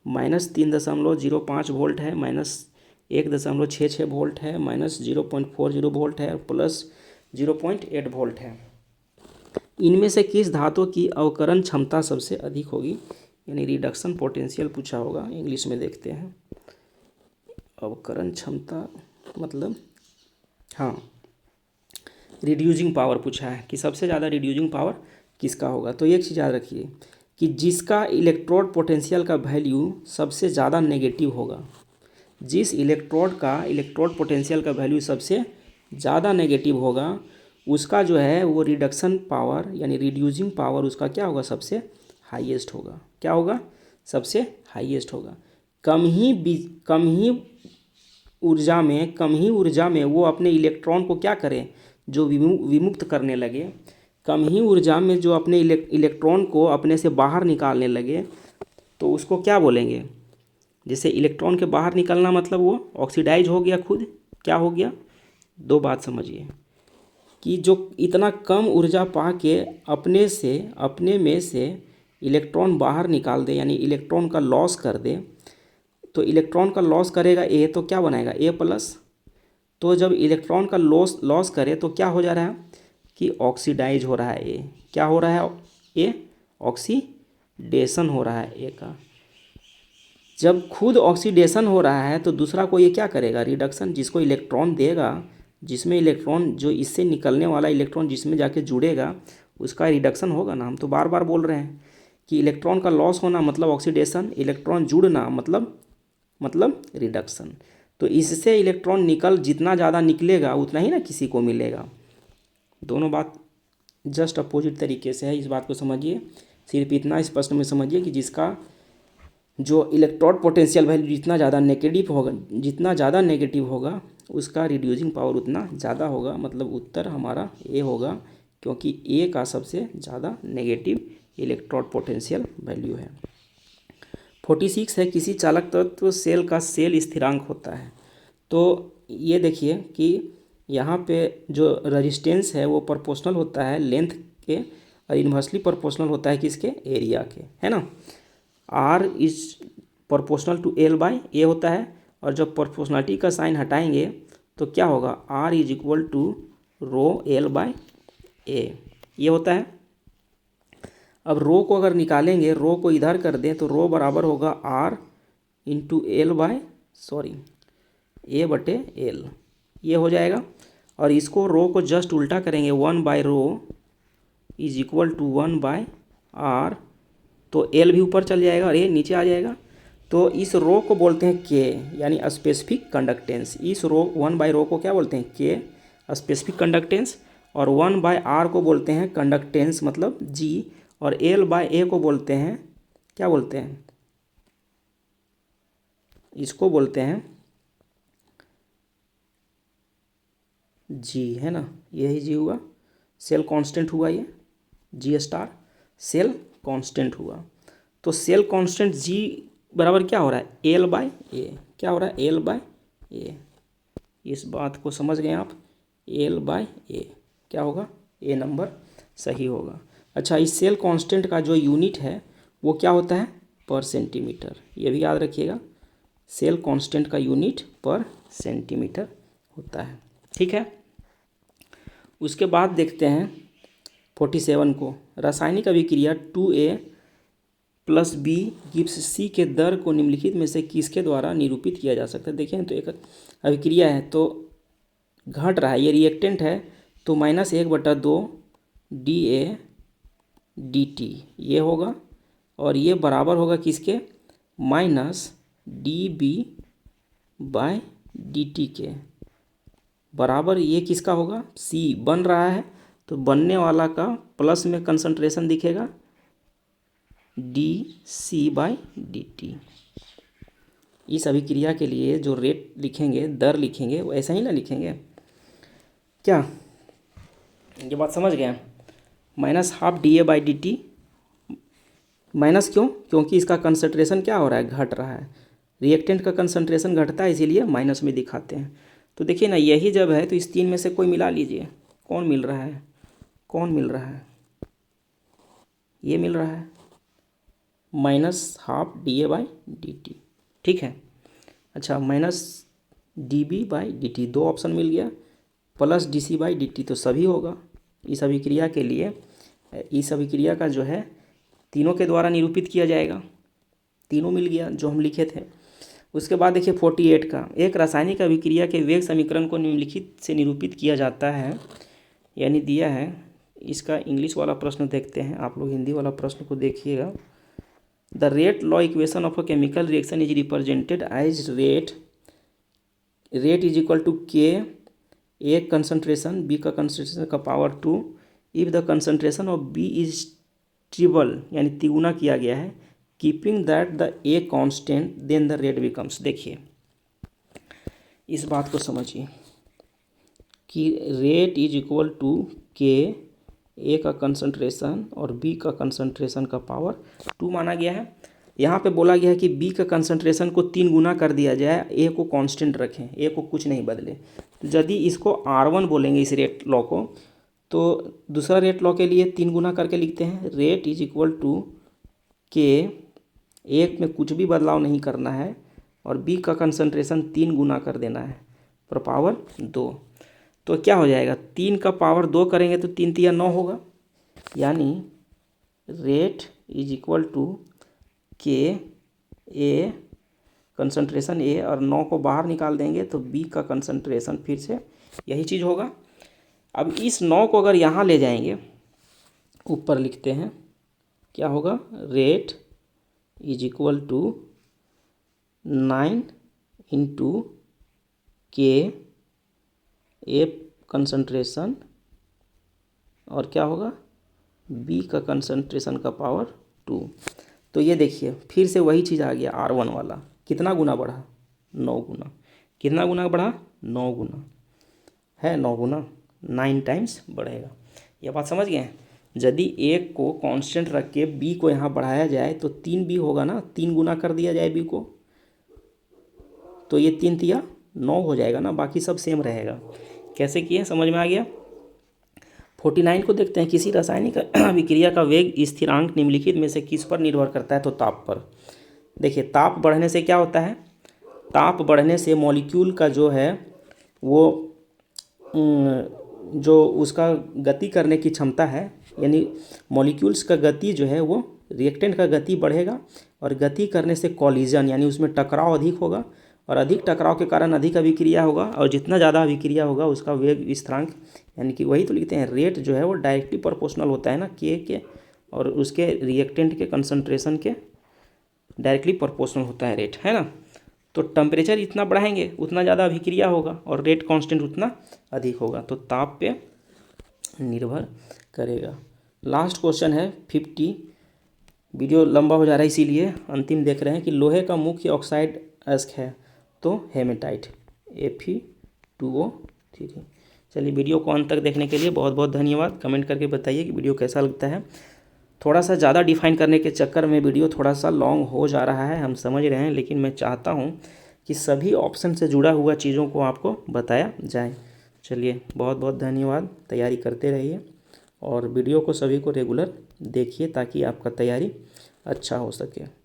-3.05 वोल्ट है, -1.66 वोल्ट है, -0.40 वोल्ट है और +0.8 वोल्ट है। इनमें से किस धातु की अवकरण क्षमता सबसे अधिक होगी, यानी रिडक्शन पोटेंशियल पूछा होगा। इंग्लिश में देखते हैं, अवकरण क्षमता मतलब, हाँ, रिड्यूसिंग पावर पूछा है कि सबसे ज़्यादा रिड्यूसिंग पावर किसका होगा। तो एक चीज़ याद रखिए कि जिसका इलेक्ट्रोड पोटेंशियल का वैल्यू सबसे ज़्यादा नेगेटिव होगा, जिस इलेक्ट्रोड का इलेक्ट्रोड पोटेंशियल का वैल्यू सबसे ज़्यादा नेगेटिव होगा उसका जो है वो रिडक्शन पावर यानी रिड्यूसिंग पावर उसका क्या होगा, सबसे हाईएस्ट होगा। क्या होगा, सबसे हाईएस्ट होगा। कम ही ऊर्जा में वो अपने इलेक्ट्रॉन को क्या करे, जो विमुक्त करने लगे, कम ही ऊर्जा में जो अपने इलेक्ट्रॉन को अपने से बाहर निकालने लगे, तो उसको क्या बोलेंगे। जैसे इलेक्ट्रॉन के बाहर निकलना मतलब वो ऑक्सीडाइज हो गया खुद, क्या हो गया। दो बात समझिए कि जो इतना कम ऊर्जा पा के अपने में से इलेक्ट्रॉन बाहर निकाल दे, यानी इलेक्ट्रॉन का लॉस कर दे, तो इलेक्ट्रॉन का लॉस करेगा ए, तो क्या बनाएगा ए प्लस। तो जब इलेक्ट्रॉन का लॉस करे तो क्या हो जा रहा है कि ऑक्सीडाइज हो रहा है ए। क्या हो रहा है ए, ऑक्सीडेशन हो रहा है ए का। जब खुद ऑक्सीडेशन हो रहा है तो दूसरा को ये क्या करेगा, रिडक्शन। जिसको इलेक्ट्रॉन देगा, जिसमें इलेक्ट्रॉन जो इससे निकलने वाला इलेक्ट्रॉन जिसमें जाके जुड़ेगा उसका रिडक्शन होगा ना। हम तो बार बार बोल रहे हैं कि इलेक्ट्रॉन का लॉस होना मतलब ऑक्सीडेशन, इलेक्ट्रॉन जुड़ना मतलब रिडक्शन। तो इससे इलेक्ट्रॉन जितना ज़्यादा निकलेगा उतना ही ना किसी को मिलेगा। दोनों बात जस्ट अपोजिट तरीके से है, इस बात को समझिए। सिर्फ इतना स्पष्ट में समझिए कि जिसका जो इलेक्ट्रोड पोटेंशियल वैल्यू जितना ज़्यादा नेगेटिव होगा उसका रिड्यूसिंग पावर उतना ज़्यादा होगा। मतलब उत्तर हमारा ए होगा, क्योंकि ए का सबसे ज़्यादा नेगेटिव इलेक्ट्रोड पोटेंशियल वैल्यू है। 46 है, किसी चालक तत्व सेल का सेल स्थिरांक होता है। तो ये देखिए कि यहाँ पे जो रेजिस्टेंस है वो प्रोपोर्शनल होता है लेंथ के, और इन्वर्सली प्रोपोर्शनल होता है किसके, एरिया के, है ना। R is proportional to L by A होता है, और जब प्रोपोर्शनलिटी का साइन हटाएंगे तो क्या होगा, R is equal to rho L by A, ये होता है। अब रो को अगर निकालेंगे, रो को इधर कर दें तो रो बराबर होगा आर इंटू एल बाय ए बटे एल, ये हो जाएगा। और इसको रो को जस्ट उल्टा करेंगे, 1/रो इज इक्वल टू 1/r, तो एल भी ऊपर चल जाएगा और ए नीचे आ जाएगा। तो इस रो को बोलते हैं के, यानी स्पेसिफिक कंडक्टेंस। इस रो 1/रो को क्या बोलते हैं, के स्पेसिफिक कंडक्टेंस, और 1/r को बोलते हैं कंडक्टेंस मतलब जी, और L/A को बोलते हैं, क्या बोलते हैं, इसको बोलते हैं जी, है ना, यही जी हुआ, सेल कांस्टेंट हुआ, ये जी स्टार सेल कांस्टेंट हुआ। तो सेल कांस्टेंट जी बराबर क्या हो रहा है, L/A, क्या हो रहा है, L/A। इस बात को समझ गए आप, L/A क्या होगा, ए नंबर सही होगा। अच्छा, इस सेल कांस्टेंट का जो यूनिट है वो क्या होता है, पर सेंटीमीटर, ये भी याद रखिएगा। सेल कांस्टेंट का यूनिट पर सेंटीमीटर होता है, ठीक है। उसके बाद देखते हैं 47 को, रासायनिक अभिक्रिया 2A + B गिव्स C के दर को निम्नलिखित में से किसके द्वारा निरूपित किया जा सकता है। देखें तो एक अभिक्रिया है तो घट रहा है, ये रिएक्टेंट है, तो -1/2 DA dt ये होगा, और ये बराबर होगा किसके, -dB/dt के बराबर। ये किसका होगा, C बन रहा है, तो बनने वाला का प्लस में कंसंट्रेशन दिखेगा dC/dt। इस अभिक्रिया के लिए जो रेट लिखेंगे, दर लिखेंगे, वो ऐसा ही ना लिखेंगे क्या, ये बात समझ गए। -12 DA/dt, माइनस क्यों, क्योंकि इसका कंसंट्रेशन क्या हो रहा है, घट रहा है। रिएक्टेंट का कंसंट्रेशन घटता है इसीलिए माइनस में दिखाते हैं। तो देखिए ना, यही जब है तो इस तीन में से कोई मिला लीजिए, कौन मिल रहा है, कौन मिल रहा है, ये मिल रहा है, -12 DA/dt, ठीक है। अच्छा, -dB/dt, दो ऑप्शन मिल गया, प्लस dC/dt, तो सभी होगा। इस अभिक्रिया के लिए, इस अभिक्रिया का जो है तीनों के द्वारा निरूपित किया जाएगा, तीनों मिल गया जो हम लिखे थे। उसके बाद देखिए 48 का, एक रासायनिक अभिक्रिया के वेग समीकरण को निम्नलिखित से निरूपित किया जाता है, यानी दिया है। इसका इंग्लिश वाला प्रश्न देखते हैं, आप लोग हिंदी वाला प्रश्न को देखिएगा। The rate law equation of a chemical reaction is represented as rate is equal to K A concentration B का कंसंट्रेशन का power 2 if the concentration of B is triple यानी तिगुना किया गया है, keeping that the A constant then the rate becomes. देखिए इस बात को समझिए कि rate is equal to K, ए का कंसंट्रेशन और बी का कंसंट्रेशन का पावर 2 माना गया है। यहाँ पे बोला गया है कि बी का कंसंट्रेशन को 3 गुना कर दिया जाए, ए को कांस्टेंट रखें, ए को कुछ नहीं बदले। तो यदि इसको R1 बोलेंगे इस रेट लॉ को, तो दूसरा रेट लॉ के लिए 3 गुना करके लिखते हैं, रेट इज इक्वल टू के, एक में कुछ भी बदलाव नहीं करना है और बी का कंसंट्रेशन 3 गुना कर देना है पर पावर 2। तो क्या हो जाएगा, 3 का पावर 2 करेंगे तो 3 तिया 9 होगा, यानी rate is equal to K, A concentration ए और 9 को बाहर निकाल देंगे तो बी का कंसंट्रेशन फिर से यही चीज़ होगा। अब इस 9 को अगर यहाँ ले जाएंगे, ऊपर लिखते हैं क्या होगा, rate is equal to 9 into K, A concentration और क्या होगा, बी का कंसंट्रेशन का पावर 2। तो ये देखिए फिर से वही चीज़ आ गया R1 वाला, कितना गुना बढ़ा, 9 गुना। कितना गुना बढ़ा, 9 गुना है, 9 गुना 9 टाइम्स बढ़ेगा। ये बात समझ गए हैं। यदि एक को कांस्टेंट रख के बी को यहाँ बढ़ाया जाए तो 3 बी होगा ना, 3 गुना कर दिया जाए बी को तो ये 3 तिया 9 हो जाएगा ना, बाकी सब सेम रहेगा। कैसे किए समझ में आ गया। 49 को देखते हैं, किसी रासायनिक अभिक्रिया का वेग स्थिरांक निम्नलिखित में से किस पर निर्भर करता है, तो ताप पर। देखिए ताप बढ़ने से क्या होता है, ताप बढ़ने से मॉलिक्यूल का जो है वो जो उसका गति करने की क्षमता है, यानी मॉलिक्यूल्स का गति जो है वो रिएक्टेंट का गति बढ़ेगा और गति करने से कॉलिजन यानी उसमें टकराव अधिक होगा और अधिक टकराव के कारण अधिक अभिक्रिया होगा और जितना ज़्यादा अभिक्रिया होगा उसका वेग स्थिरांक यानी कि वही तो लिखते हैं रेट जो है वो डायरेक्टली प्रोपोर्शनल होता है ना के और उसके रिएक्टेंट के कंसंट्रेशन के डायरेक्टली प्रोपोर्शनल होता है रेट, है ना। तो टेम्परेचर इतना बढ़ाएंगे उतना ज़्यादा अभिक्रिया होगा और रेट कांस्टेंट उतना अधिक होगा, तो ताप पे निर्भर करेगा। लास्ट क्वेश्चन है 50। वीडियो लंबा हो जा रहा है इसीलिए अंतिम देख रहे हैं कि लोहे का मुख्य ऑक्साइड अयस्क है, तो हेमेटाइट Fe2O3। चलिए वीडियो को अंत तक देखने के लिए बहुत बहुत धन्यवाद। कमेंट करके बताइए कि वीडियो कैसा लगता है। थोड़ा सा ज़्यादा डिफाइन करने के चक्कर में वीडियो थोड़ा सा लॉन्ग हो जा रहा है, हम समझ रहे हैं, लेकिन मैं चाहता हूं कि सभी ऑप्शन से जुड़ा हुआ चीज़ों को आपको बताया जाए। चलिए बहुत बहुत धन्यवाद। तैयारी करते रहिए और वीडियो को सभी को रेगुलर देखिए ताकि आपका तैयारी अच्छा हो सके।